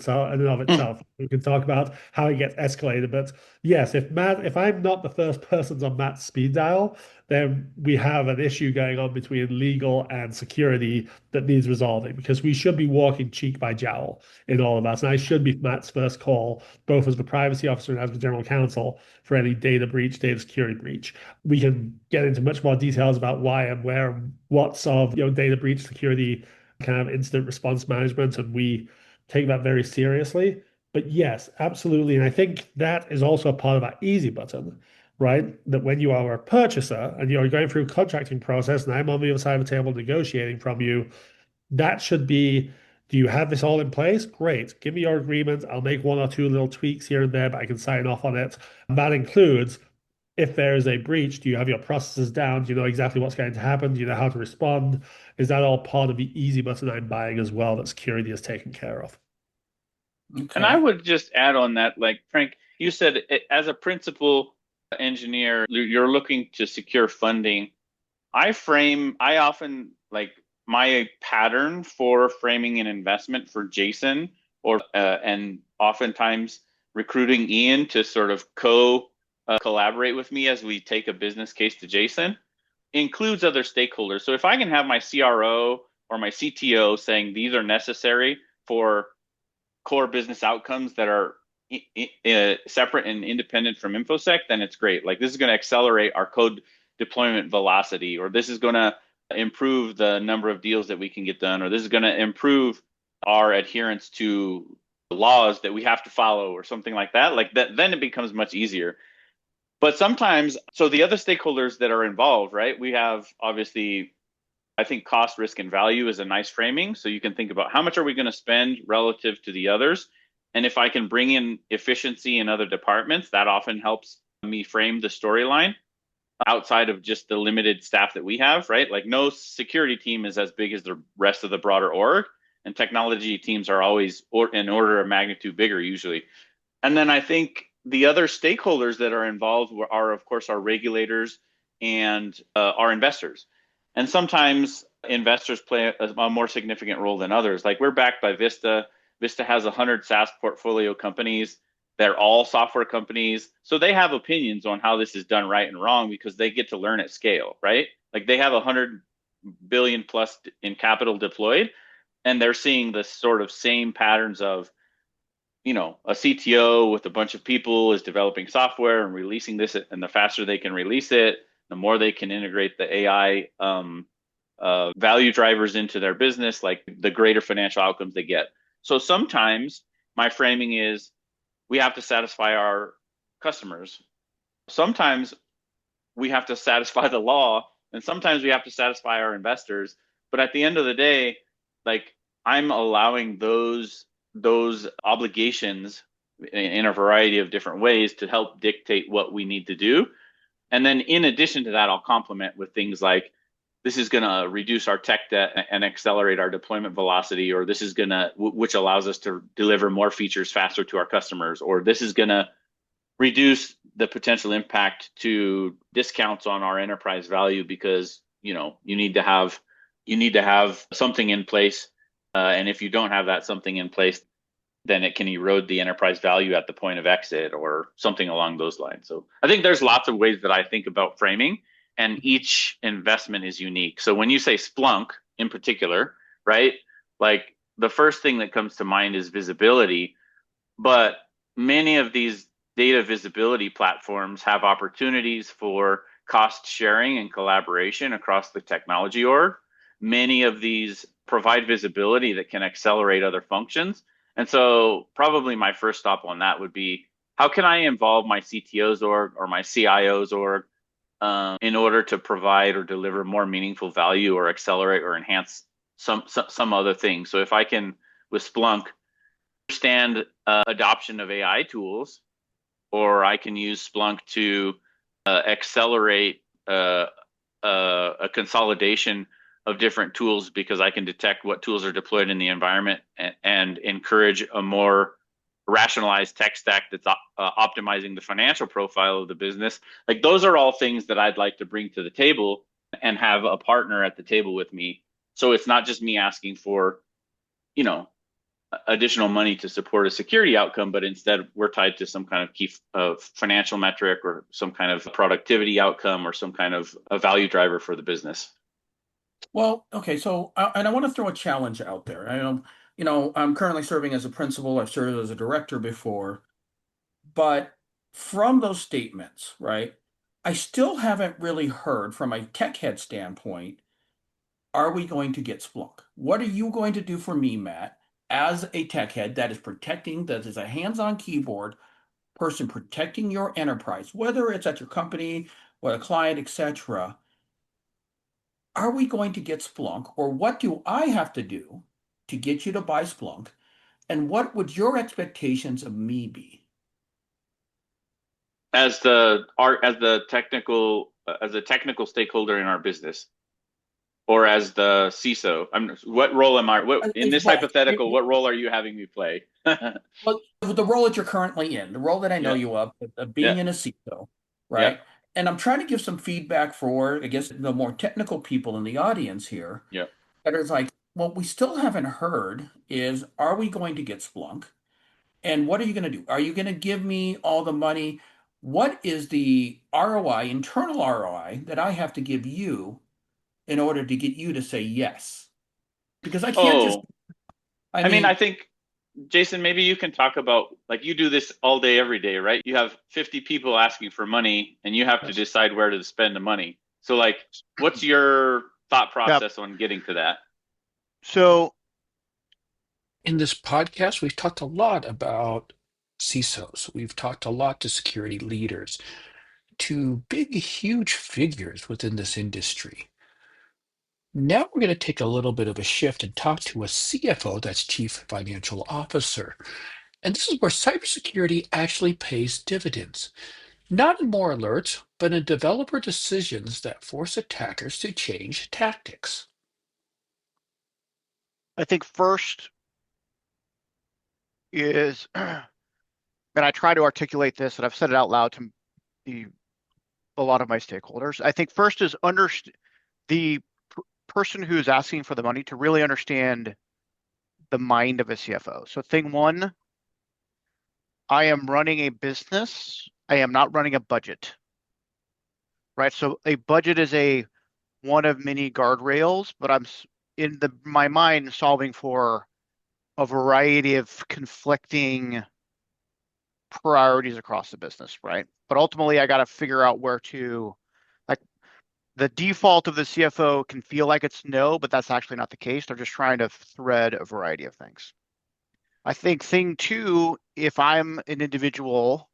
of itself. We can talk about how it gets escalated. But yes, if I'm not the first person on Matt's speed dial, then we have an issue going on between legal and security that needs resolving because we should be walking cheek by jowl in all of that. And I should be Matt's first call, both as the privacy officer and as the general counsel for any data breach, data security breach. We can get into much more details about why and where and what's of data breach security kind of incident response management, and we take that very seriously. But yes, absolutely. And I think that is also a part of our easy button, right? That when you are a purchaser and you're going through a contracting process, and I'm on the other side of the table negotiating from you, that should be, do you have this all in place? Great. Give me your agreement. I'll make one or two little tweaks here and there, but I can sign off on it. And that includes, if there is a breach, do you have your processes down? Do you know exactly what's going to happen? Do you know how to respond? Is that all part of the easy button I'm buying as well that security is taken care of? Okay. And I would just add on that, like Frank, you said as a principal engineer, you're looking to secure funding. I often like my pattern for framing an investment for Jason and oftentimes recruiting Ian to sort of collaborate with me as we take a business case to Jason includes other stakeholders. So if I can have my CRO or my CTO saying these are necessary for core business outcomes that are separate and independent from InfoSec, then it's great. Like this is going to accelerate our code deployment velocity, or this is going to improve the number of deals that we can get done, or this is going to improve our adherence to laws that we have to follow, or something like that. Like that, then it becomes much easier. But sometimes, so the other stakeholders that are involved, right? We have obviously, I think cost, risk, and value is a nice framing. So you can think about how much are we going to spend relative to the others. And if I can bring in efficiency in other departments, that often helps me frame the storyline outside of just the limited staff that we have, right? Like no security team is as big as the rest of the broader org. And technology teams are always an order of magnitude bigger usually. And then I think the other stakeholders that are involved are, of course, our regulators and our investors. And sometimes investors play a more significant role than others. Like we're backed by Vista. Vista has 100 SaaS portfolio companies. They're all software companies. So they have opinions on how this is done right and wrong because they get to learn at scale, right? Like they have 100 billion plus in capital deployed, and they're seeing the sort of same patterns of, a CTO with a bunch of people is developing software and releasing this, and the faster they can release it, the more they can integrate the AI value drivers into their business, like the greater financial outcomes they get. So sometimes my framing is we have to satisfy our customers. Sometimes we have to satisfy the law, and sometimes we have to satisfy our investors. But at the end of the day, like, I'm allowing those obligations in a variety of different ways to help dictate what we need to do. And then in addition to that, I'll complement with things like, this is going to reduce our tech debt and accelerate our deployment velocity, or this is going to, which allows us to deliver more features faster to our customers, or this is going to reduce the potential impact to discounts on our enterprise value because, you need to have something in place. And if you don't have that something in place, then it can erode the enterprise value at the point of exit or something along those lines. So I think there's lots of ways that I think about framing, and each investment is unique. So when you say Splunk in particular, right, like the first thing that comes to mind is visibility, but many of these data visibility platforms have opportunities for cost sharing and collaboration across the technology org. Many of these provide visibility that can accelerate other functions. And so probably my first stop on that would be, how can I involve my CTO's org or my CIO's org in order to provide or deliver more meaningful value or accelerate or enhance some other thing? So if I can, with Splunk, understand adoption of AI tools, or I can use Splunk to accelerate a consolidation of different tools because I can detect what tools are deployed in the environment and encourage a more rationalized tech stack that's optimizing the financial profile of the business. Like, those are all things that I'd like to bring to the table and have a partner at the table with me. So it's not just me asking for, additional money to support a security outcome, but instead we're tied to some kind of key financial metric or some kind of productivity outcome or some kind of a value driver for the business. Well, okay, so and I want to throw a challenge out there. I'm currently serving as a principal. I've served as a director before, but from those statements, right, I still haven't really heard from a tech head standpoint, are we going to get Splunk? What are you going to do for me, Matt, as a tech head that is a hands-on keyboard person protecting your enterprise, whether it's at your company or a client, etc.? Are we going to get Splunk, or what do I have to do to get you to buy Splunk? And what would your expectations of me be? As a technical stakeholder in our business, or as the CISO? What role am I? In this hypothetical, what role are you having me play? Well, the role that you're currently in, the role that I know you of being in a CISO, right? Yeah. And I'm trying to give some feedback for, I guess, the more technical people in the audience here. Yeah. That is like, what we still haven't heard is, are we going to get Splunk? And what are you going to do? Are you going to give me all the money? What is the ROI, internal ROI, that I have to give you in order to get you to say yes? Because I can't just. I think, Jason, maybe you can talk about, like, you do this all day, every day, right? You have 50 people asking for money and you have to decide where to spend the money. So, like, what's your thought process on getting to that? So in this podcast, we've talked a lot about CISOs. We've talked a lot to security leaders, to big, huge figures within this industry. Now we're going to take a little bit of a shift and talk to a CFO, that's Chief Financial Officer. And this is where cybersecurity actually pays dividends. Not in more alerts, but in developer decisions that force attackers to change tactics. I think first is, and I try to articulate this, and I've said it out loud to a lot of my stakeholders. I think first is the person who's asking for the money to really understand the mind of a CFO. So thing one, I am running a business. I am not running a budget, right? So a budget is one of many guardrails, but I'm in my mind solving for a variety of conflicting priorities across the business, right? But ultimately, I got to figure out where to, like, the default of the CFO can feel like it's no, but that's actually not the case. They're just trying to thread a variety of things. I think thing two, if I'm an individual,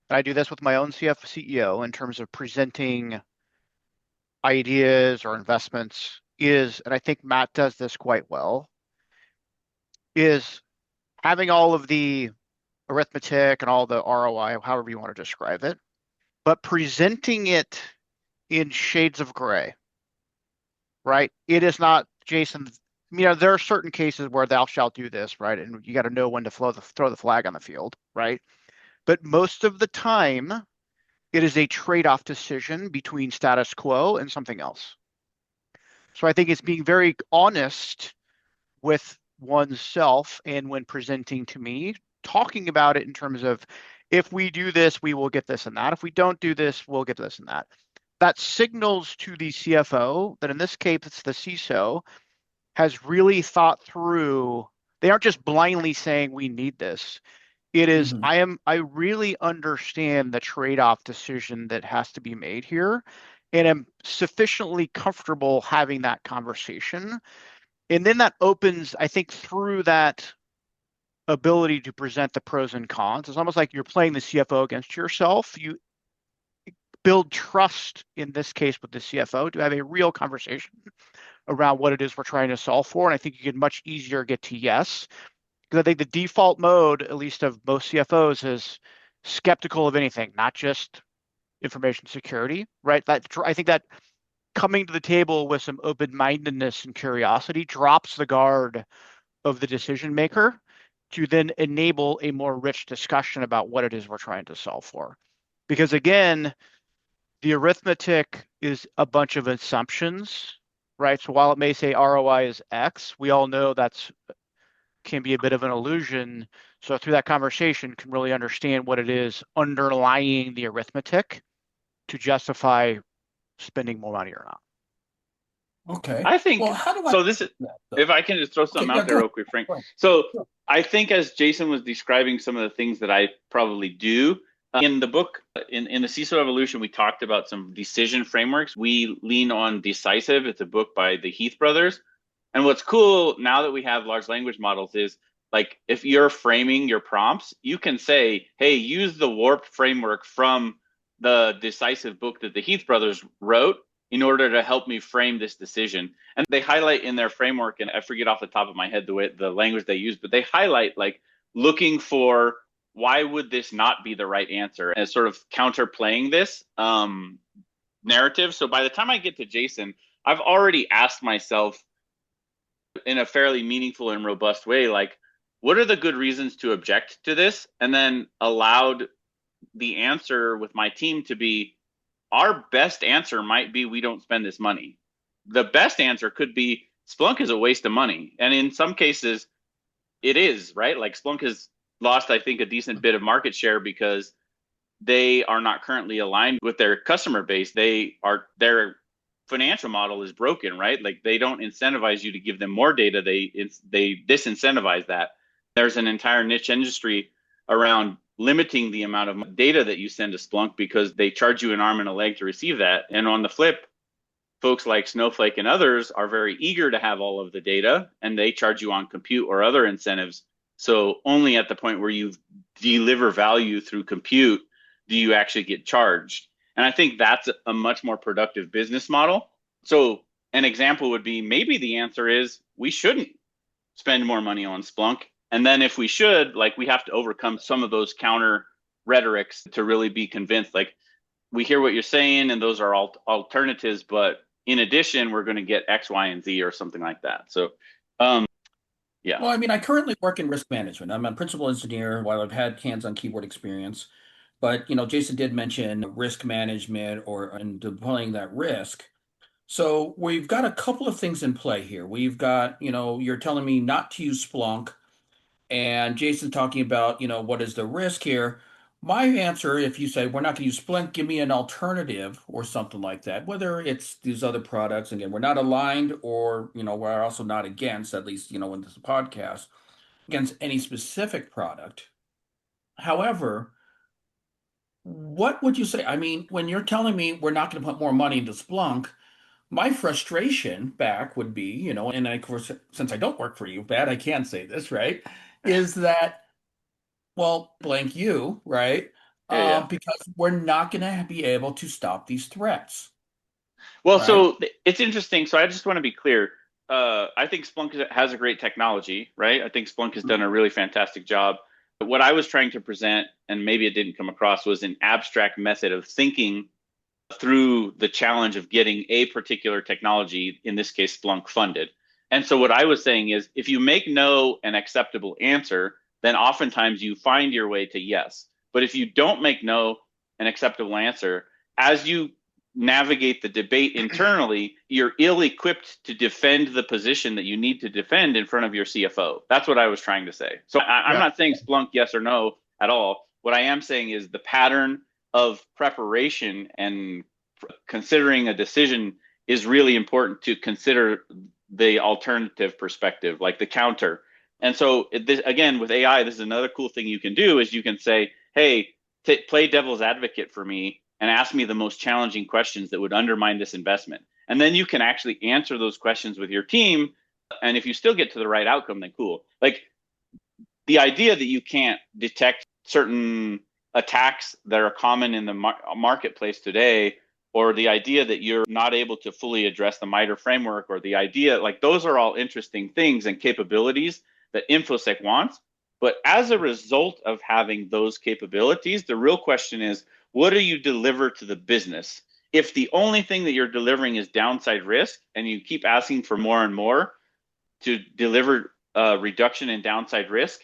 and I do this with my own CEO in terms of presenting ideas or investments, is, and I think Matt does this quite well, is having all of the arithmetic and all the ROI, however you want to describe it, but presenting it in shades of gray, right? It is not, Jason, there are certain cases where thou shalt do this, right? And you got to know when to throw the flag on the field, right? But most of the time, it is a trade-off decision between status quo and something else. So I think it's being very honest with oneself, and when presenting to me, talking about it in terms of, if we do this, we will get this and that. If we don't do this, we'll get this and that. That signals to the CFO that in this case, it's the CISO, has really thought through. They aren't just blindly saying we need this. It is, I really understand the trade-off decision that has to be made here, and am sufficiently comfortable having that conversation. And then that opens, I think, through that ability to present the pros and cons. It's almost like you're playing the CFO against yourself. You build trust, in this case with the CFO, to have a real conversation around what it is we're trying to solve for. And I think you can much easier get to yes. Because I think the default mode, at least of most CFOs, is skeptical of anything, not just information security, right? I think that coming to the table with some open-mindedness and curiosity drops the guard of the decision maker to then enable a more rich discussion about what it is we're trying to solve for. Because again, the arithmetic is a bunch of assumptions, right? So while it may say ROI is X, we all know that's can be a bit of an illusion. So through that conversation, can really understand what it is underlying the arithmetic to justify spending more money or not. Okay. I think Well, how do I? so. This is, if I can just throw something out there real quick, Frank. So I think as Jason was describing some of the things that I probably do in the book, in the CISO Evolution, we talked about some decision frameworks. We lean on Decisive. It's a book by the Heath brothers. And what's cool now that we have large language models is, like, if you're framing your prompts, you can say, hey, use the warp framework from the Decisive book that the Heath brothers wrote in order to help me frame this decision. And they highlight in their framework, and I forget off the top of my head the language they use, but they highlight, like, looking for why would this not be the right answer, as sort of counterplaying this narrative. So by the time I get to Jason, I've already asked myself in a fairly meaningful and robust way, like, what are the good reasons to object to this? And then allowed the answer with my team to be, our best answer might be we don't spend this money. The best answer could be Splunk is a waste of money. And in some cases, it is, right? Like, Splunk has lost, I think, a decent bit of market share because they are not currently aligned with their customer base. Their financial model is broken, right? Like, they don't incentivize you to give them more data. They disincentivize that. There's an entire niche industry around limiting the amount of data that you send to Splunk because they charge you an arm and a leg to receive that. And on the flip, folks like Snowflake and others are very eager to have all of the data, and they charge you on compute or other incentives. So only at the point where you deliver value through compute do you actually get charged. And I think that's a much more productive business model. So an example would be, maybe the answer is we shouldn't spend more money on Splunk. And then if we should, like, we have to overcome some of those counter rhetorics to really be convinced, like, we hear what you're saying and those are alternatives, but in addition, we're going to get X, Y, and Z or something like that. So, yeah. Well, I mean, I currently work in risk management. I'm a principal engineer while I've had hands-on keyboard experience. But, Jason did mention risk management and deploying that risk. So we've got a couple of things in play here. We've got, you're telling me not to use Splunk, and Jason talking about, what is the risk here? My answer, if you say we're not going to use Splunk, give me an alternative or something like that, whether it's these other products. Again, we're not aligned, or, we're also not against, at least, in this podcast, against any specific product. However, what would you say? I mean, when you're telling me we're not going to put more money into Splunk, my frustration back would be, and of course, since I don't work for you, Pat, I can't say this, right? is that, well, blank you, right? Yeah. Because we're not going to be able to stop these threats, Well, right? so it's interesting. So I just want to be clear. I think Splunk has a great technology, right? I think Splunk has done a really fantastic job. But what I was trying to present, and maybe it didn't come across, was an abstract method of thinking through the challenge of getting a particular technology, in this case, Splunk, funded. And so what I was saying is, if you make no an acceptable answer, then oftentimes you find your way to yes. But if you don't make no an acceptable answer, as you navigate the debate internally, you're ill-equipped to defend the position that you need to defend in front of your CFO. That's what I was trying to say. So I'm not saying Splunk yes or no at all. What I am saying is the pattern of preparation and considering a decision is really important to consider the alternative perspective, like the counter. And so this, again, with AI, this is another cool thing you can do is you can say, hey, play devil's advocate for me and ask me the most challenging questions that would undermine this investment. And then you can actually answer those questions with your team. And if you still get to the right outcome, then cool. Like the idea that you can't detect certain attacks that are common in the marketplace today, or the idea that you're not able to fully address the MITRE framework, or the idea, like those are all interesting things and capabilities that InfoSec wants. But as a result of having those capabilities, the real question is, what do you deliver to the business? If the only thing that you're delivering is downside risk, and you keep asking for more and more to deliver a reduction in downside risk,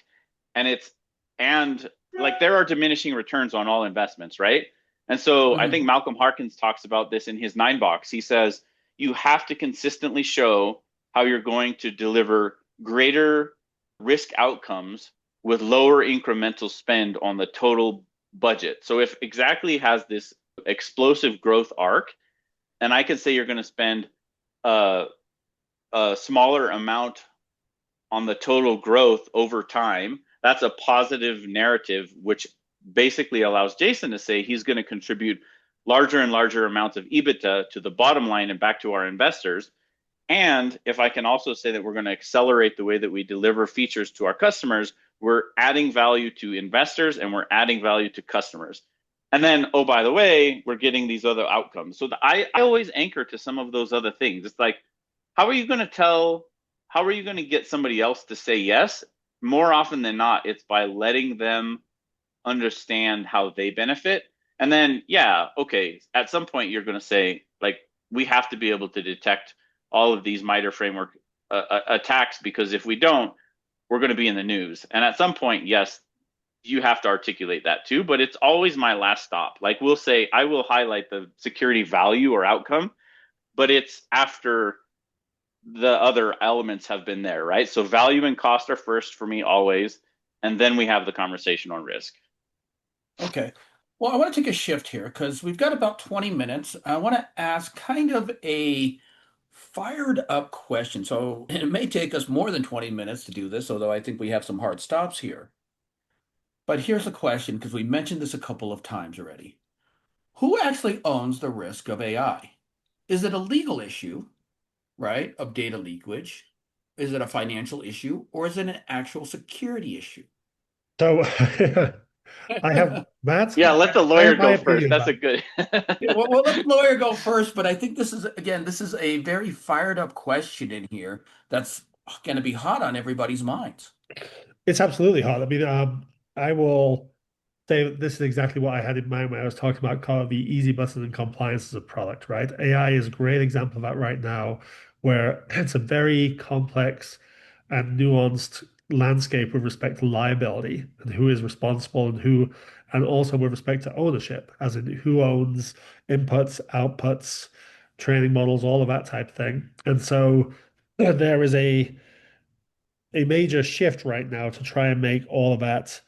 and like there are diminishing returns on all investments, right? And so I think Malcolm Harkins talks about this in his 9-box. He says you have to consistently show how you're going to deliver greater risk outcomes with lower incremental spend on the total budget. So if Xactly has this explosive growth arc, and I can say you're going to spend a smaller amount on the total growth over time, that's a positive narrative, which basically allows Jason to say he's going to contribute larger and larger amounts of EBITDA to the bottom line and back to our investors. And if I can also say that we're going to accelerate the way that we deliver features to our customers, we're adding value to investors and we're adding value to customers. And then, oh, by the way, we're getting these other outcomes. So I always anchor to some of those other things. It's like, how are you going to get somebody else to say yes? More often than not, it's by letting them understand how they benefit. And then, yeah, okay, at some point you're going to say, like, we have to be able to detect all of these MITRE framework attacks, because if we don't, we're going to be in the news. And at some point, yes, you have to articulate that too, but it's always my last stop. Like we'll say, I will highlight the security value or outcome, but it's after the other elements have been there, right? So value and cost are first for me always, and then we have the conversation on risk. Okay. Well, I want to take a shift here because we've got about 20 minutes. I want to ask kind of a fired up question. So it may take us more than 20 minutes to do this, although I think we have some hard stops here. But here's the question, because we mentioned this a couple of times already. Who actually owns the risk of AI? Is it a legal issue, right, of data leakage? Is it a financial issue, or is it an actual security issue? So I have Matt. Yeah, let the I lawyer have my go first. opinion That's about a good. Yeah, well, let the lawyer go first, but I think this is, again, this is a very fired up question in here that's going to be hot on everybody's minds. It's absolutely hard. I mean, I will say this is exactly what I had in mind when I was talking about kind of the easy button and compliance as a product, right? AI is a great example of that right now, where it's a very complex and nuanced landscape with respect to liability and who is responsible and also with respect to ownership, as in who owns inputs, outputs, training models, all of that type of thing. And so there is a major shift right now to try and make all of that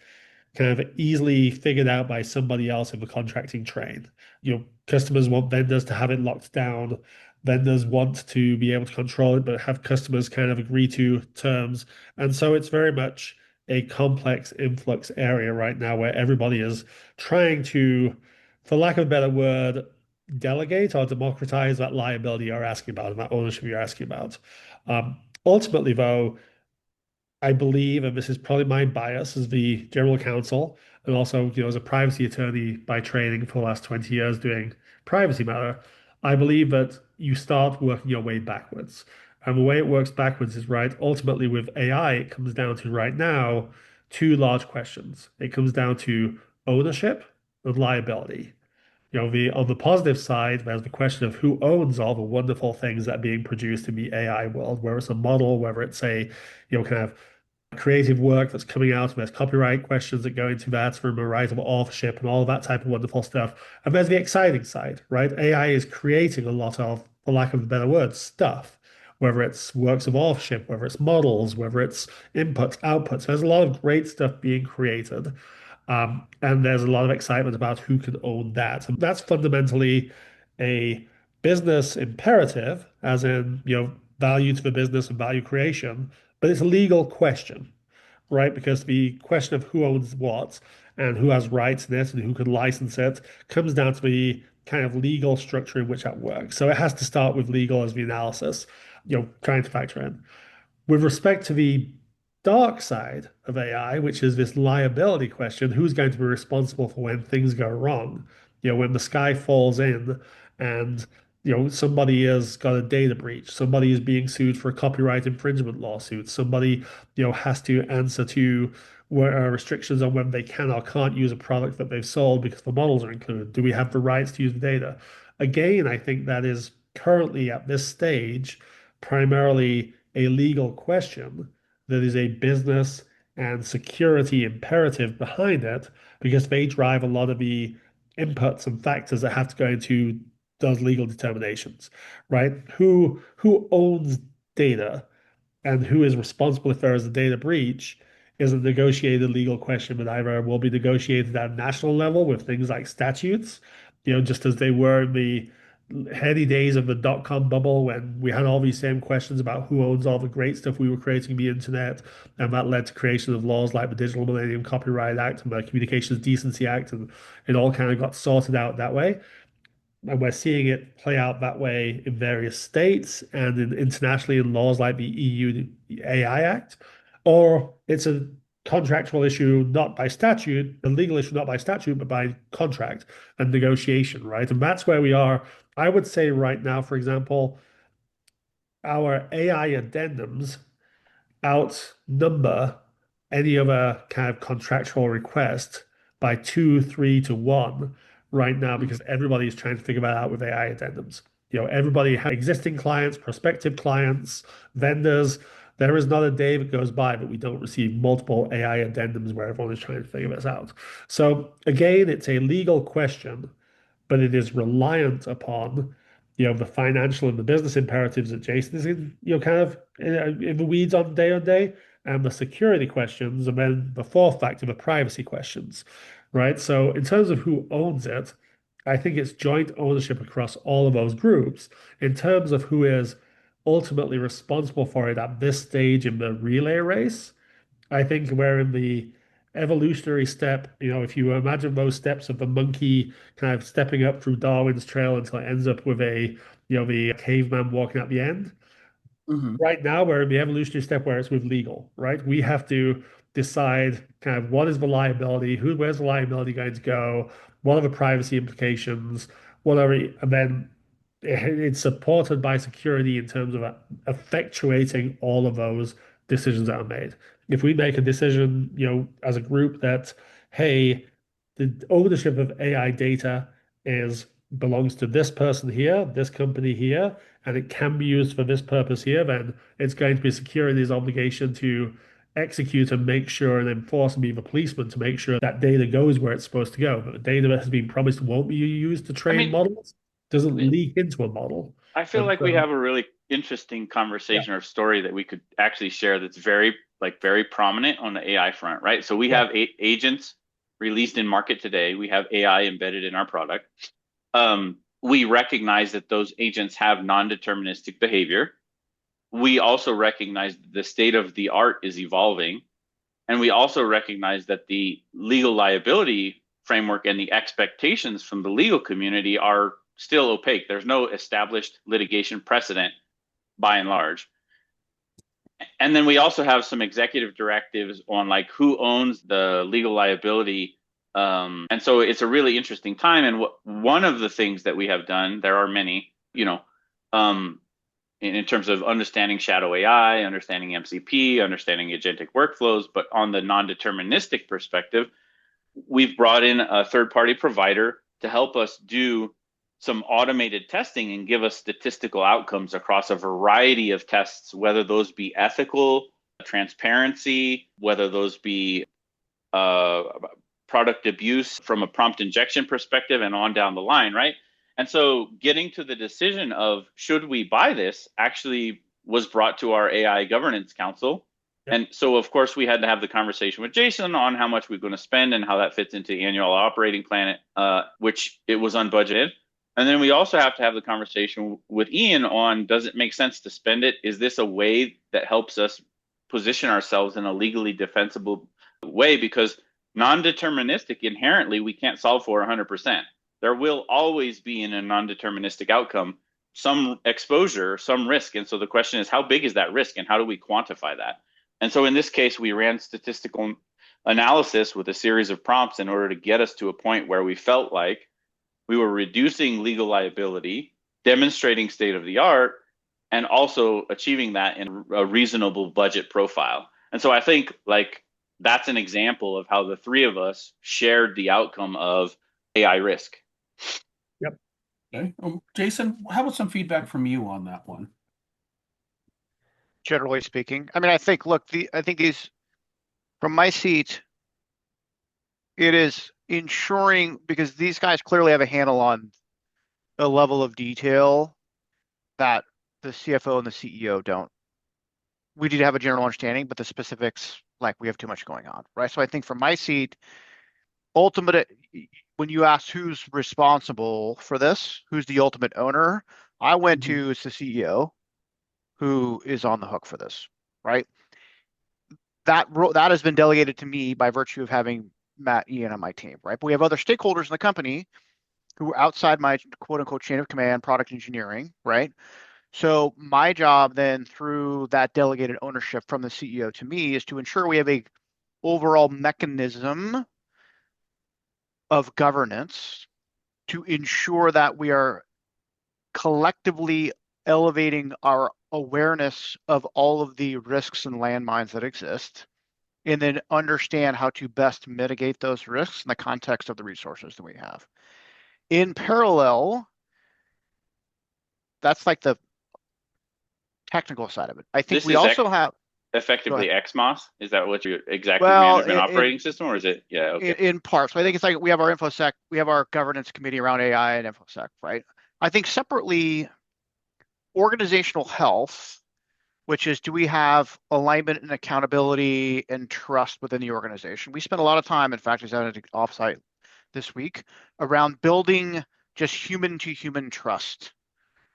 kind of easily figured out by somebody else in the contracting train. Customers want vendors to have it locked down. Vendors want to be able to control it, but have customers kind of agree to terms. And so it's very much a complex influx area right now where everybody is trying to, for lack of a better word, delegate or democratize that liability you're asking about and that ownership you're asking about. Ultimately, though, I believe, and this is probably my bias as the general counsel, and also, as a privacy attorney by training for the last 20 years doing privacy matter, I believe that you start working your way backwards. And the way it works backwards is right. Ultimately, with AI, it comes down to right now two large questions. It comes down to ownership and liability. On the positive side, there's the question of who owns all the wonderful things that are being produced in the AI world, whether it's a model, whether it's a, kind of creative work that's coming out, and there's copyright questions that go into that from a right of authorship and all of that type of wonderful stuff. And there's the exciting side, right? AI is creating a lot of, for lack of a better word, stuff, whether it's works of authorship, whether it's models, whether it's inputs, outputs. There's a lot of great stuff being created. And there's a lot of excitement about who can own that. And that's fundamentally a business imperative, as in, value to the business and value creation, but it's a legal question, right? Because the question of who owns what and who has rights in it and who can license it comes down to the kind of legal structure in which that works. So it has to start with legal as the analysis, trying to factor in. With respect to the dark side of AI, which is this liability question, who's going to be responsible for when things go wrong? When the sky falls in and somebody has got a data breach, somebody is being sued for a copyright infringement lawsuit, somebody has to answer to restrictions on when they can or can't use a product that they've sold because the models are included. Do we have the rights to use the data? Again, I think that is currently at this stage primarily a legal question that is a business and security imperative behind it because they drive a lot of the inputs and factors that have to go into those legal determinations, right? Who owns data and who is responsible if there is a data breach is a negotiated legal question that either will be negotiated at a national level with things like statutes, just as they were in the heady days of the dot-com bubble when we had all these same questions about who owns all the great stuff we were creating on the internet, and that led to creation of laws like the Digital Millennium Copyright Act and the Communications Decency Act, and it all kind of got sorted out that way. And we're seeing it play out that way in various states and internationally in laws like the EU AI Act, or it's a contractual issue not by statute, a legal issue not by statute, but by contract and negotiation, right? And that's where we are. I would say right now, for example, our AI addendums outnumber any other kind of contractual request by 2, 3 to 1 right now because everybody is trying to figure that out with AI addendums. Everybody has existing clients, prospective clients, vendors. There is not a day that goes by that we don't receive multiple AI addendums where everyone is trying to figure this out. So again, it's a legal question, but it is reliant upon the financial and the business imperatives that Jason is in, kind of in the weeds on day, and the security questions, and then the fourth factor, the privacy questions, right? So in terms of who owns it, I think it's joint ownership across all of those groups. In terms of who is ultimately responsible for it at this stage in the relay race, I think we're in the evolutionary step. If you imagine those steps of the monkey kind of stepping up through Darwin's trail until it ends up with the caveman walking at the end. Mm-hmm. Right now, we're in the evolutionary step where it's with legal, right? We have to decide kind of what is the liability, where's the liability going to go, what are the privacy implications, and then it's supported by security in terms of effectuating all of those decisions that are made. If we make a decision, as a group that, hey, the ownership of AI data belongs to this person here, this company here, and it can be used for this purpose here, then it's going to be security's obligation to execute and make sure and enforce and be the policeman to make sure that data goes where it's supposed to go. But the data that has been promised won't be used to train models doesn't leak into a model. I feel like we have a really interesting conversation or story that we could actually share that's very prominent on the AI front, right? So we have agents released in market today. We have AI embedded in our product. We recognize that those agents have non-deterministic behavior. We also recognize that the state of the art is evolving. And we also recognize that the legal liability framework and the expectations from the legal community are still opaque. There's no established litigation precedent by and large. And then we also have some executive directives on like who owns the legal liability. And so it's a really interesting time. And one of the things that we have done, there are many, in terms of understanding shadow AI, understanding MCP, understanding agentic workflows, but on the non-deterministic perspective, we've brought in a third-party provider to help us do some automated testing and give us statistical outcomes across a variety of tests, whether those be ethical, transparency, whether those be product abuse from a prompt injection perspective and on down the line, right? And so getting to the decision of should we buy this actually was brought to our AI governance council. Yep. And so, of course, we had to have the conversation with Jason on how much we're going to spend and how that fits into the annual operating plan, which it was unbudgeted. And then we also have to have the conversation with Ian on, does it make sense to spend it? Is this a way that helps us position ourselves in a legally defensible way? Because non-deterministic, inherently, we can't solve for 100%. There will always be in a non-deterministic outcome some exposure, some risk. And so the question is, how big is that risk and how do we quantify that? And so in this case, we ran statistical analysis with a series of prompts in order to get us to a point where we felt like we were reducing legal liability, demonstrating state of the art, and also achieving that in a reasonable budget profile. And so I think like that's an example of how the three of us shared the outcome of AI risk. Yep. Okay. Jason, how about some feedback from you on that one? Generally speaking, I mean, I think, look, I think these, from my seat, it is ensuring, because these guys clearly have a handle on a level of detail that the CFO and the CEO don't. We need to have a general understanding, but the specifics, like we have too much going on, right? So I think from my seat, ultimate, when you ask who's responsible for this, who's the ultimate owner, I went to it's the CEO who is on the hook for this, right? That has been delegated to me by virtue of having Matt, Ian on my team, right? But we have other stakeholders in the company who are outside my quote unquote chain of command, product engineering, right? So my job then through that delegated ownership from the CEO to me is to ensure we have a overall mechanism of governance to ensure that we are collectively elevating our awareness of all of the risks and landmines that exist, and then understand how to best mitigate those risks in the context of the resources that we have. In parallel, that's like the technical side of it. I think we also have effectively XMOS. Is that what you exactly management operating system, or is it? Yeah, okay. In part. So I think it's like we have our InfoSec, we have our governance committee around AI and InfoSec, right? I think separately, organizational health, which is, do we have alignment and accountability and trust within the organization? We spent a lot of time, in fact, I was at an offsite this week, around building just human-to-human trust,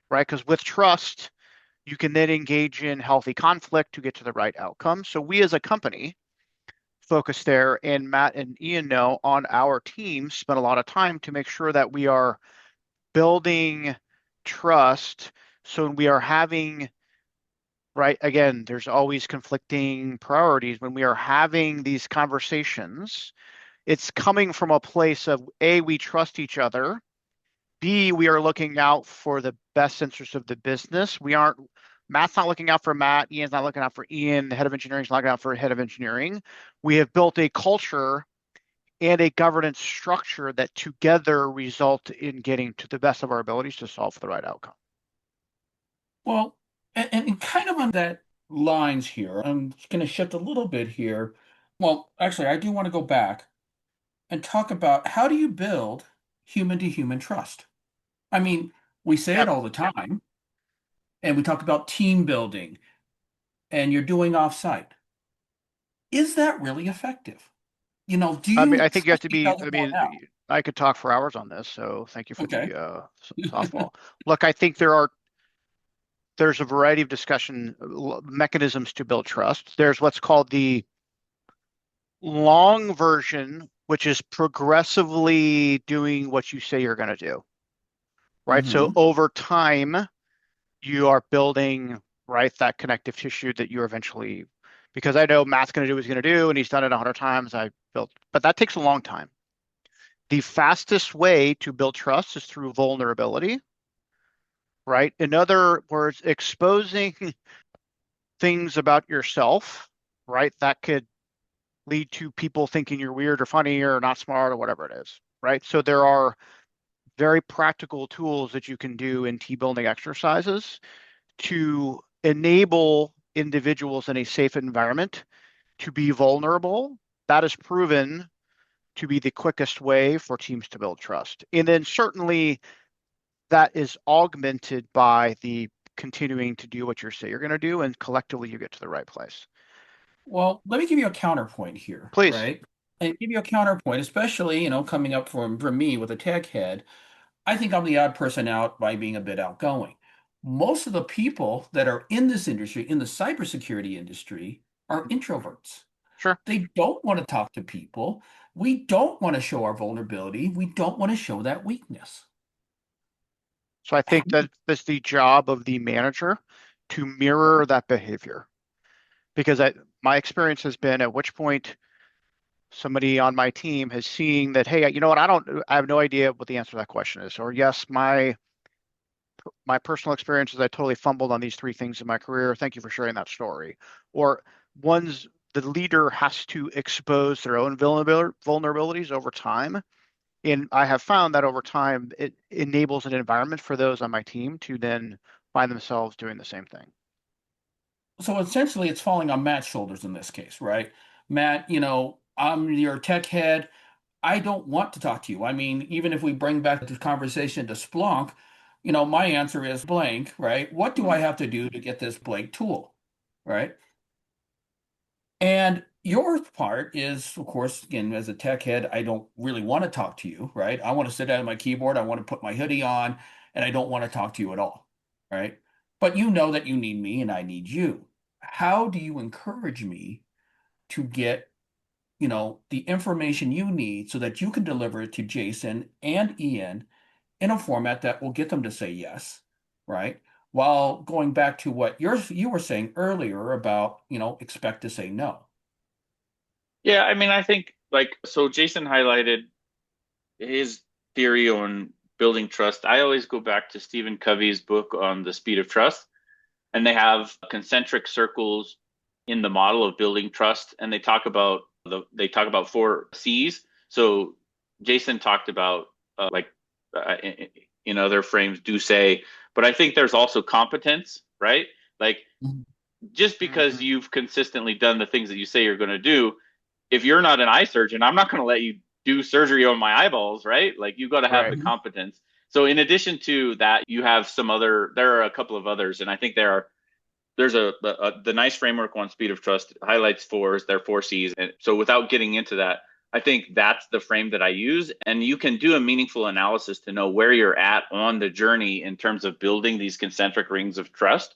right? Because with trust, you can then engage in healthy conflict to get to the right outcome. So we as a company focus there, and Matt and Ian know on our team spent a lot of time to make sure that we are building trust. So we are having, right, again, there's always conflicting priorities. When we are having these conversations, it's coming from a place of A, we trust each other. B, we are looking out for the best interest of the business. Matt's not looking out for Matt, Ian's not looking out for Ian, the head of engineering is not looking out for head of engineering. We have built a culture and a governance structure that together result in getting to the best of our abilities to solve for the right outcome. Well, and kind of on that lines here, I'm going to shift a little bit here. Well, actually, I do want to go back and talk about how do you build human-to-human trust? I mean, we say it all the time, and we talk about team building, and you're doing offsite. Is that really effective? Do you? I mean, I think you have to be. I mean, I could talk for hours on this, so thank you for the softball. Look, I think there's a variety of discussion mechanisms to build trust. There's what's called the long version, which is progressively doing what you say you're going to do, right? So over time, you are building right? That connective tissue that you're eventually, because I know Matt's going to do what he's going to do, and he's done it 100 times. But that takes a long time. The fastest way to build trust is through vulnerability, right? In other words, exposing things about yourself, right? That could lead to people thinking you're weird or funny or not smart or whatever it is, right? So there are very practical tools that you can do in team building exercises to enable individuals in a safe environment to be vulnerable. That is proven to be the quickest way for teams to build trust. And then certainly that is augmented by the continuing to do what you say you're going to do, and collectively you get to the right place. Well, let me give you a counterpoint here, Please. right? And give you a counterpoint, especially, coming up from me with a tech head. I think I'm the odd person out by being a bit outgoing. Most of the people that are in this industry, in the cybersecurity industry, are introverts. Sure. They don't want to talk to people. We don't want to show our vulnerability. We don't want to show that weakness. So I think that that's the job of the manager to mirror that behavior. Because my experience has been at which point somebody on my team has seen that, hey, you know what, I have no idea what the answer to that question is. Or yes, my personal experience is I totally fumbled on these 3 things in my career. Thank you for sharing that story. Or the leader has to expose their own vulnerabilities over time. And I have found that over time, it enables an environment for those on my team to then find themselves doing the same thing. So essentially, it's falling on Matt's shoulders in this case, right? Matt, I'm your tech head. I don't want to talk to you. I mean, even if we bring back the conversation to Splunk, my answer is blank, right? What do I have to do to get this blank tool, right? And your part is, of course, again, as a tech head, I don't really want to talk to you, right? I want to sit at my keyboard, I want to put my hoodie on, and I don't want to talk to you at all, right? But you know that you need me and I need you. How do you encourage me to get, the information you need so that you can deliver it to Jason and Ian in a format that will get them to say yes, right? While going back to what you were saying earlier about, expect to say no. Yeah, I mean, I think so Jason highlighted his theory on building trust. I always go back to Stephen Covey's book on the speed of trust, and they have concentric circles in the model of building trust, and they talk about 4 C's. So Jason talked about in other frames do say, but I think there's also competence, right? Like just because you've consistently done the things that you say you're going to do, if you're not an eye surgeon, I'm not going to let you do surgery on my eyeballs, right? Like you got to have the competence. So in addition to that, you have there are a couple of others, and I think there's the nice framework on speed of trust highlights their 4 C's. And so without getting into that, I think that's the frame that I use. And you can do a meaningful analysis to know where you're at on the journey in terms of building these concentric rings of trust.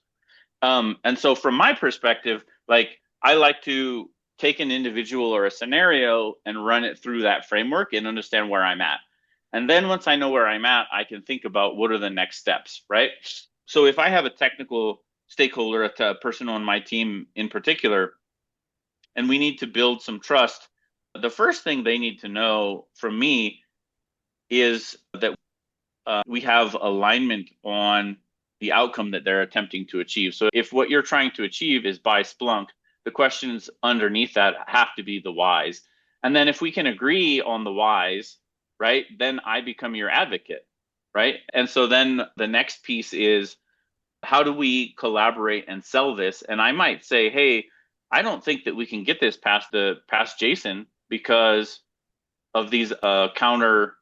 And so from my perspective, I like to take an individual or a scenario and run it through that framework and understand where I'm at. And then once I know where I'm at, I can think about what are the next steps, right? So if I have a technical stakeholder, a person on my team in particular, and we need to build some trust, the first thing they need to know from me is that we have alignment on the outcome that they're attempting to achieve. So if what you're trying to achieve is buy Splunk, the questions underneath that have to be the whys. And then if we can agree on the whys, right, then I become your advocate, right? And so then the next piece is, how do we collaborate and sell this? And I might say, hey, I don't think that we can get this past Jason because of these counter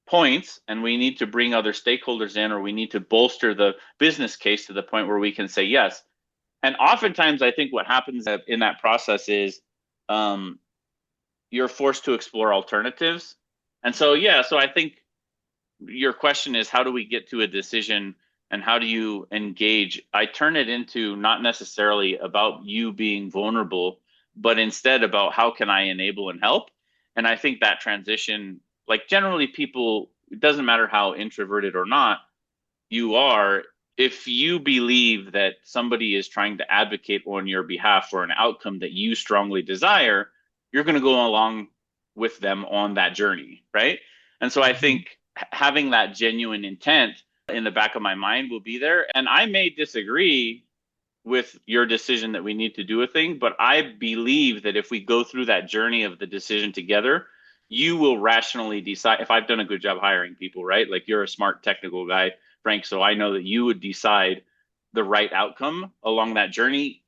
points, and we need to bring other stakeholders in, or we need to bolster the business case to the point where we can say yes. And oftentimes, I think what happens in that process is you're forced to explore alternatives. And so, so I think your question is, how do we get to a decision and how do you engage? I turn it into not necessarily about you being vulnerable, but instead about how can I enable and help? And I think that transition, generally people, it doesn't matter how introverted or not you are, if you believe that somebody is trying to advocate on your behalf for an outcome that you strongly desire, you're going to go along with them on that journey, right? And so I think having that genuine intent in the back of my mind will be there. And I may disagree with your decision that we need to do a thing, but I believe that if we go through that journey of the decision together, you will rationally decide. If I've done a good job hiring people, right? Like, you're a smart technical guy, Frank, so I know that you would decide the right outcome along that journey.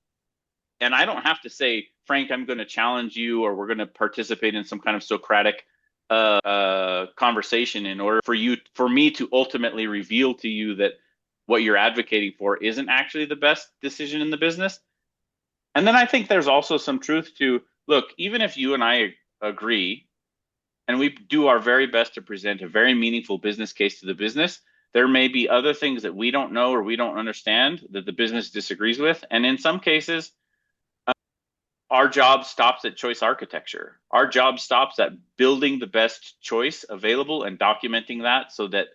And I don't have to say, Frank, I'm going to challenge you, or we're going to participate in some kind of Socratic conversation in order for me to ultimately reveal to you that what you're advocating for isn't actually the best decision in the business. And then I think there's also some truth to, look, even if you and I agree, and we do our very best to present a very meaningful business case to the business, there may be other things that we don't know or we don't understand that the business disagrees with. And in some cases, our job stops at choice architecture. Our job stops at building the best choice available and documenting that, so that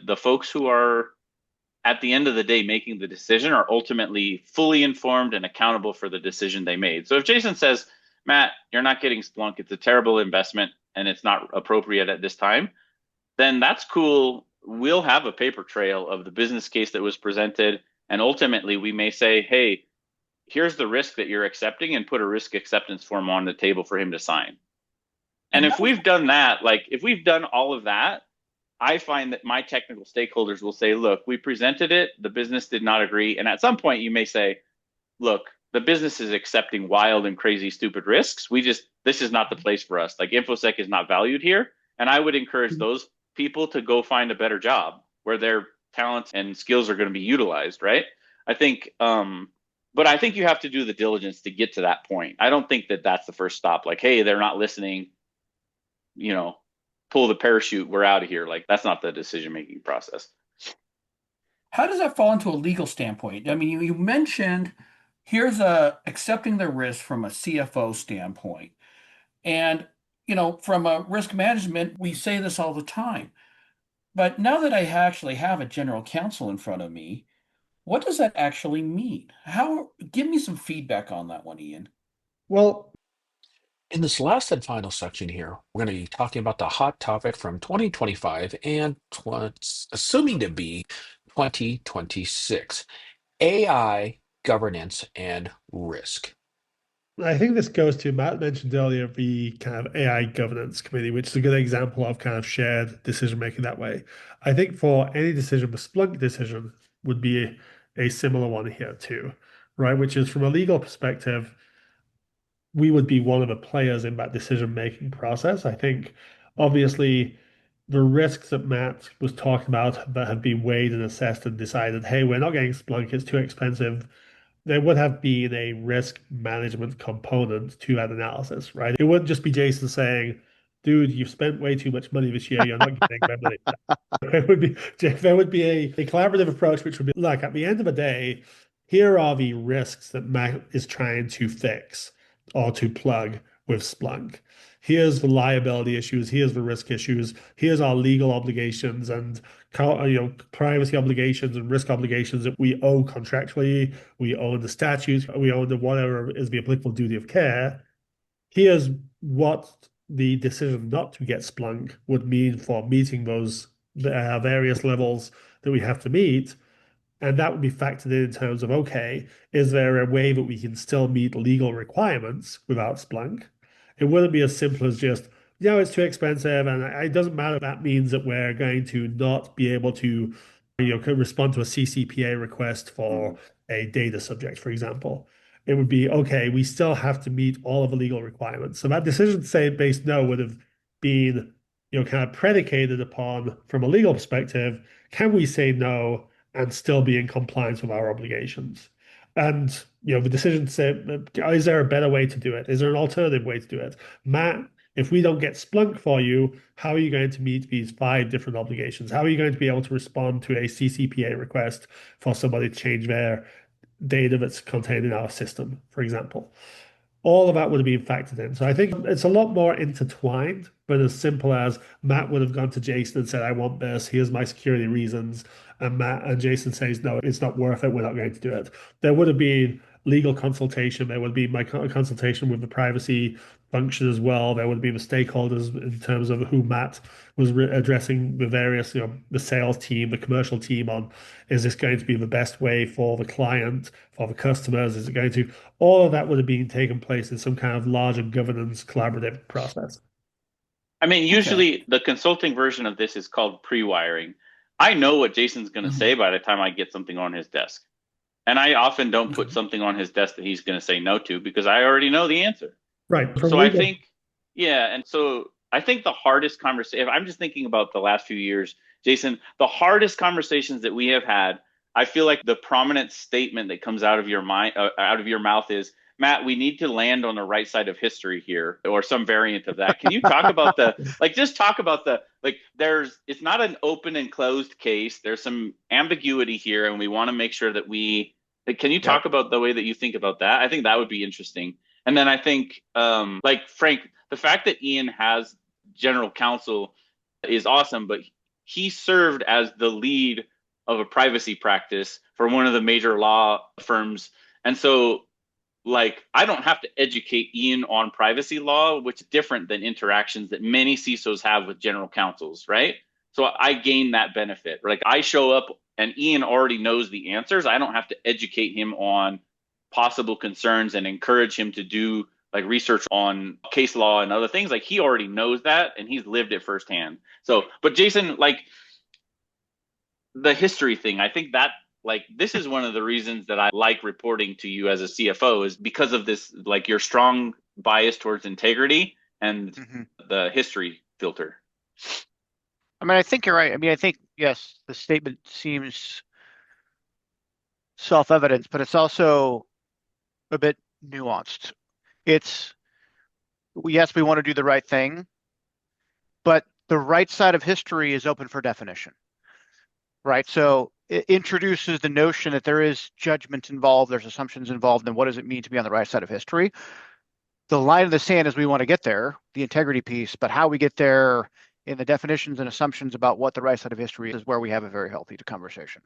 the folks who are at the end of the day making the decision are ultimately fully informed and accountable for the decision they made. So if Jason says, Matt, you're not getting Splunk, it's a terrible investment and it's not appropriate at this time, then that's cool. We'll have a paper trail of the business case that was presented. And ultimately we may say, hey, here's the risk that you're accepting, and put a risk acceptance form on the table for him to sign. And if we've done that, like if we've done all of that, I find that my technical stakeholders will say, look, we presented it, the business did not agree. And at some point you may say, look, the business is accepting wild and crazy, stupid risks. This is not the place for us. Like, InfoSec is not valued here. And I would encourage those people to go find a better job where their talents and skills are going to be utilized, right? I think, but I think you have to do the diligence to get to that point. I don't think that that's the first stop. Like, hey, they're not listening, pull the parachute, we're out of here. Like, that's not the decision-making process. How does that fall into a legal standpoint? I mean, you mentioned here's accepting the risk from a CFO standpoint. And, from a risk management, we say this all the time. But now that I actually have a general counsel in front of me, what does that actually mean? Give me some feedback on that one, Ian. Well, In this last and final section here, we're going to be talking about the hot topic from 2025 and what's assuming to be 2026, AI governance and risk. I think this goes to, Matt mentioned earlier, the kind of AI governance committee, which is a good example of kind of shared decision making that way. I think for any decision, the Splunk decision would be a similar one here too, right? Which is, from a legal perspective, we would be one of the players in that decision-making process. I think, obviously, the risks that Matt was talking about that have been weighed and assessed and decided, hey, we're not getting Splunk, it's too expensive. There would have been a risk management component to that analysis, right? It wouldn't just be Jason saying, dude, you've spent way too much money this year, you're not getting that money. There would be a collaborative approach, which would be, look, at the end of the day, here are the risks that Matt is trying to fix or to plug with Splunk. Here's the liability issues. Here's the risk issues. Here's our legal obligations and privacy obligations and risk obligations that we owe contractually. We owe the statutes. We owe the whatever is the applicable duty of care. Here's what the decision not to get Splunk would mean for meeting those various levels that we have to meet. And that would be factored in terms of, okay, is there a way that we can still meet legal requirements without Splunk? It wouldn't be as simple as just, it's too expensive. And it doesn't matter if that means that we're going to not be able to, respond to a CCPA request for a data subject, for example. It would be, okay, we still have to meet all of the legal requirements. So that decision to say based no would have been, kind of predicated upon, from a legal perspective, can we say no and still be in compliance with our obligations? And, the decision to say, is there a better way to do it? Is there an alternative way to do it? Matt, if we don't get Splunk for you, how are you going to meet these 5 different obligations? How are you going to be able to respond to a CCPA request for somebody to change their data that's contained in our system, for example? all of that would have been factored in. So I think it's a lot more intertwined than as simple as Matt would have gone to Jason and said, I want this, here's my security reasons. And Matt and Jason says, no, it's not worth it, we're not going to do it. There would have been legal consultation, there would be my consultation with the privacy function as well. There would be the stakeholders in terms of who Matt was addressing the various, the sales team, the commercial team on, is this going to be the best way for the client, for the customers? Is it going to, all of that would have been taken place in some kind of larger governance collaborative process. I mean, usually the consulting version of this is called pre-wiring. I know what Jason's going to say by the time I get something on his desk. And I often don't put something on his desk that he's going to say no to because I already know the answer. Right. So I think, and so I think the hardest conversation, if I'm just thinking about the last few years, Jason, the hardest conversations that we have had, I feel like the prominent statement that comes out of your mind, out of your mouth is, Matt, we need to land on the right side of history here, or some variant of that. Can you talk about just talk about it's not an open and closed case. There's some ambiguity here, and we want to make sure that can you talk about the way that you think about that? I think that would be interesting. And then I think, Frank, the fact that Ian has general counsel is awesome, but he served as the lead of a privacy practice for one of the major law firms. And so, I don't have to educate Ian on privacy law, which is different than interactions that many CISOs have with general counsels, right? So I gain that benefit. I show up and Ian already knows the answers. I don't have to educate him on possible concerns and encourage him to do research on case law and other things. He already knows that and he's lived it firsthand. So, but Jason, the history thing, I think that this is one of the reasons that I like reporting to you as a CFO is because of this, your strong bias towards integrity and the history filter. I mean, I think you're right. I mean, I think, yes, the statement seems self-evident, but it's also a bit nuanced. It's, yes, we want to do the right thing, but the right side of history is open for definition, right? So it introduces the notion that there is judgment involved, there's assumptions involved, and what does it mean to be on the right side of history? The line in the sand is we want to get there, the integrity piece, but how we get there in the definitions and assumptions about what the right side of history is where we have a very healthy conversation.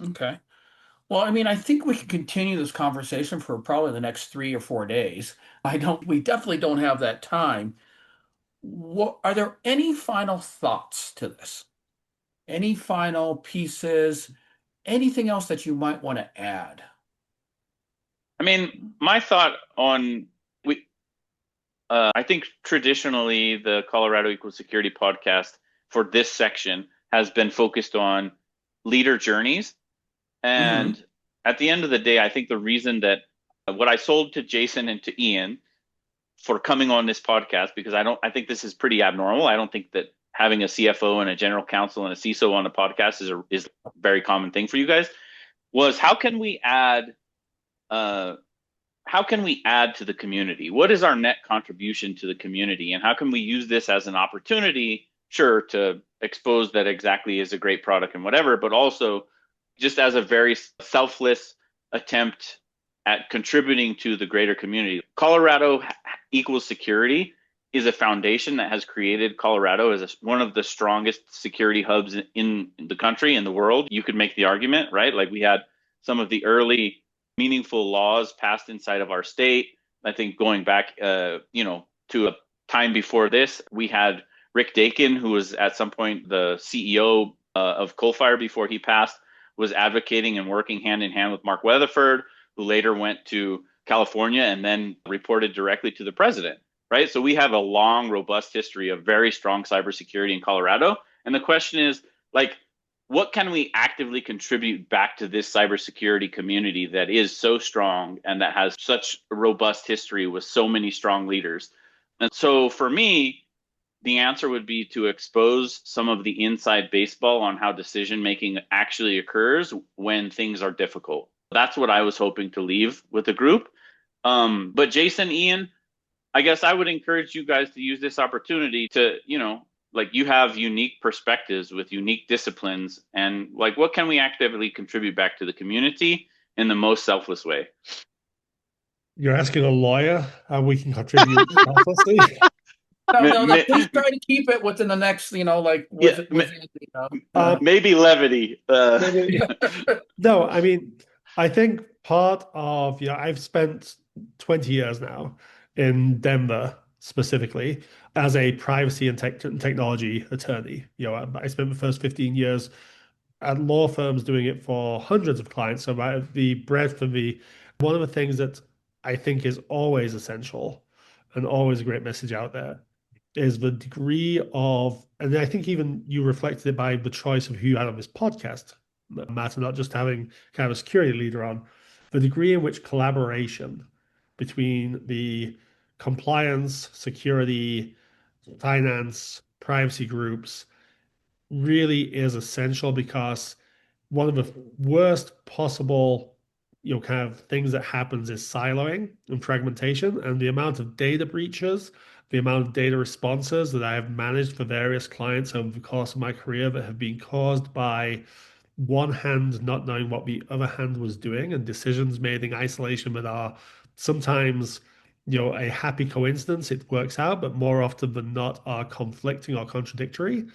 Okay. Well, I mean, I think we can continue this conversation for probably the next 3 or 4 days. We definitely don't have that time. Are there any final thoughts to this? Any final pieces? Anything else that you might want to add? I mean, my thought on I think traditionally the Colorado Equal Security podcast for this section has been focused on leader journeys. And at the end of the day, I think the reason that what I sold to Jason and to Ian for coming on this podcast, because I think this is pretty abnormal. I don't think that having a CFO and a general counsel and a CISO on a podcast is a very common thing for you guys, was how can we add to the community? What is our net contribution to the community? And how can we use this as an opportunity, sure, to expose that Xactly is a great product and whatever, but also just as a very selfless attempt at contributing to the greater community. Colorado Equal Security is a foundation that has created Colorado as one of the strongest security hubs in the country, in the world. You could make the argument, right? We had some of the early meaningful laws passed inside of our state. I think going back, to a time before this, we had Rick Dakin, who was at some point the CEO of Coalfire before he passed, was advocating and working hand in hand with Mark Weatherford, who later went to California and then reported directly to the president, right? So we have a long, robust history of very strong cybersecurity in Colorado. And the question is, what can we actively contribute back to this cybersecurity community that is so strong and that has such a robust history with so many strong leaders? And so for me, the answer would be to expose some of the inside baseball on how decision-making actually occurs when things are difficult. That's what I was hoping to leave with the group. But Jason, Ian, I guess I would encourage you guys to use this opportunity to, you have unique perspectives with unique disciplines, and what can we actively contribute back to the community in the most selfless way? You're asking a lawyer how we can contribute selflessly. No. Please try to keep it within the next, maybe levity. Maybe, no, I mean, I think part of, I've spent 20 years now in Denver specifically as a privacy and technology attorney. I spent the first 15 years at law firms doing it for hundreds of clients. So the breadth of one of the things that I think is always essential and always a great message out there is the degree of, and I think even you reflected it by the choice of who you had on this podcast, Matt, and not just having kind of a security leader on, the degree in which collaboration between the compliance, security, finance, privacy groups really is essential, because one of the worst possible kind of things that happens is siloing and fragmentation, and the amount of data breaches, the amount of data responses that I have managed for various clients over the course of my career that have been caused by one hand not knowing what the other hand was doing, and decisions made in isolation that are sometimes a happy coincidence, it works out, but more often than not are conflicting or contradictory.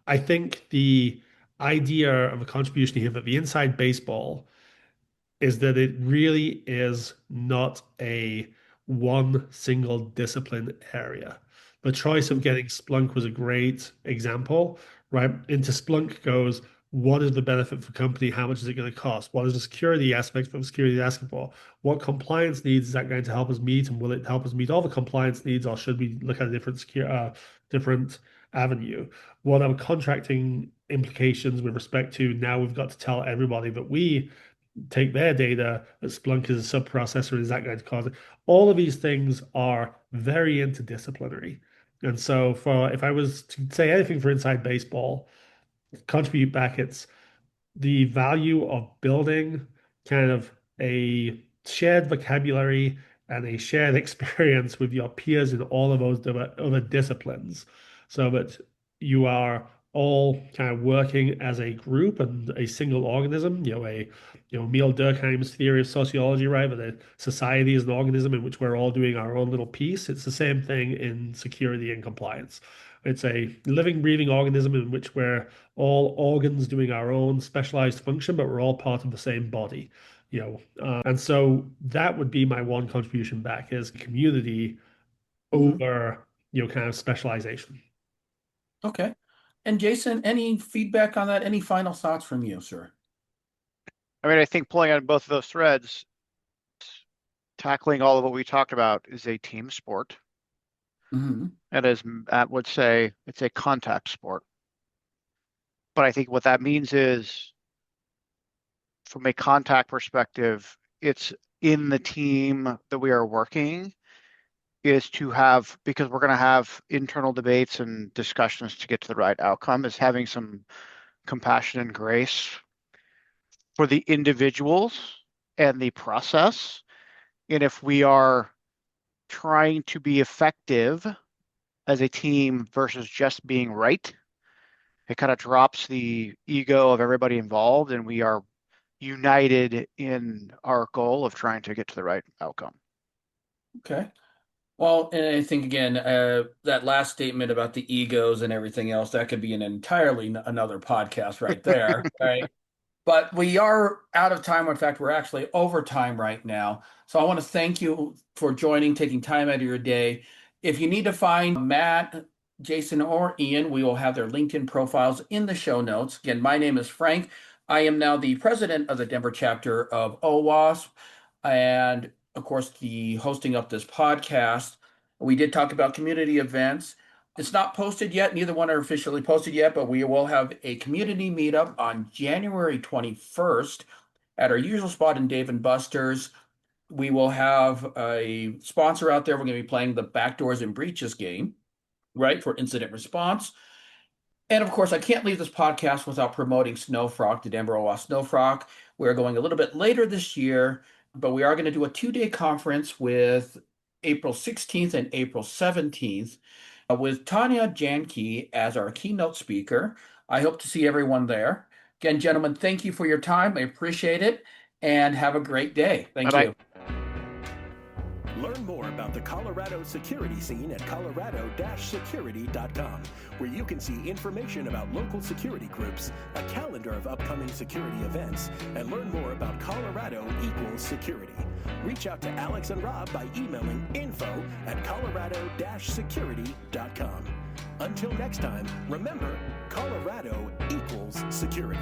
I think the idea of a contribution here that the inside baseball is that it really is not a one single discipline area. The choice of getting Splunk was a great example, right? Into Splunk goes, what is the benefit for company? How much is it going to cost? What is the security aspect that security is asking for? What compliance needs is that going to help us meet? And will it help us meet all the compliance needs, or should we look at a different avenue? What are contracting implications with respect to, now we've got to tell everybody that we take their data, that Splunk is a sub-processor, is that going to cause it? All of these things are very interdisciplinary. And so if I was to say anything for inside baseball, contribute back, it's the value of building kind of a shared vocabulary and a shared experience with your peers in all of those other disciplines, so that you are all kind of working as a group and a single organism. Emil Durkheim's theory of sociology, right? That a society is an organism in which we're all doing our own little piece. It's the same thing in security and compliance. It's a living, breathing organism in which we're all organs doing our own specialized function, but we're all part of the same body. And so that would be my one contribution back, is community over kind of specialization. Okay. And Jason, any feedback on that? Any final thoughts from you, sir? I mean, I think pulling on both of those threads, tackling all of what we talked about is a team sport. And as Matt would say, it's a contact sport. But I think what that means is, from a contact perspective, it's in the team that we are working, is to have, because we're going to have internal debates and discussions to get to the right outcome, is having some compassion and grace for the individuals and the process. And if we are trying to be effective as a team versus just being right, it kind of drops the ego of everybody involved, and we are united in our goal of trying to get to the right outcome. Okay. Well, and I think, again, that last statement about the egos and everything else, that could be an entirely another podcast right there, right? But we are out of time. In fact, we're actually over time right now. So I want to thank you for joining, taking time out of your day. If you need to find Matt, Jason, or Ian, we will have their LinkedIn profiles in the show notes. Again, my name is Frank. I am now the president of the Denver chapter of OWASP, and of course, the hosting up this podcast. We did talk about community events. It's not posted yet. Neither one are officially posted yet, but we will have a community meetup on January 21st at our usual spot in Dave & Buster's. We will have a sponsor out there. We're going to be playing the Backdoors and Breaches game, right, for incident response. And of course, I can't leave this podcast without promoting Snowfrock, the Denver OWASP Snowfrock. We're going a little bit later this year, but we are going to do a 2-day conference with April 16th and April 17th with Tanya Janke as our keynote speaker. I hope to see everyone there. Again, gentlemen, thank you for your time. I appreciate it, and have a great day. Thank you. the Colorado security scene at colorado-security.com, where you can see information about local security groups, a calendar of upcoming security events, and learn more about Colorado equals security. Reach out to Alex and Rob by emailing info@colorado-security.com. Until next time, remember, Colorado equals security.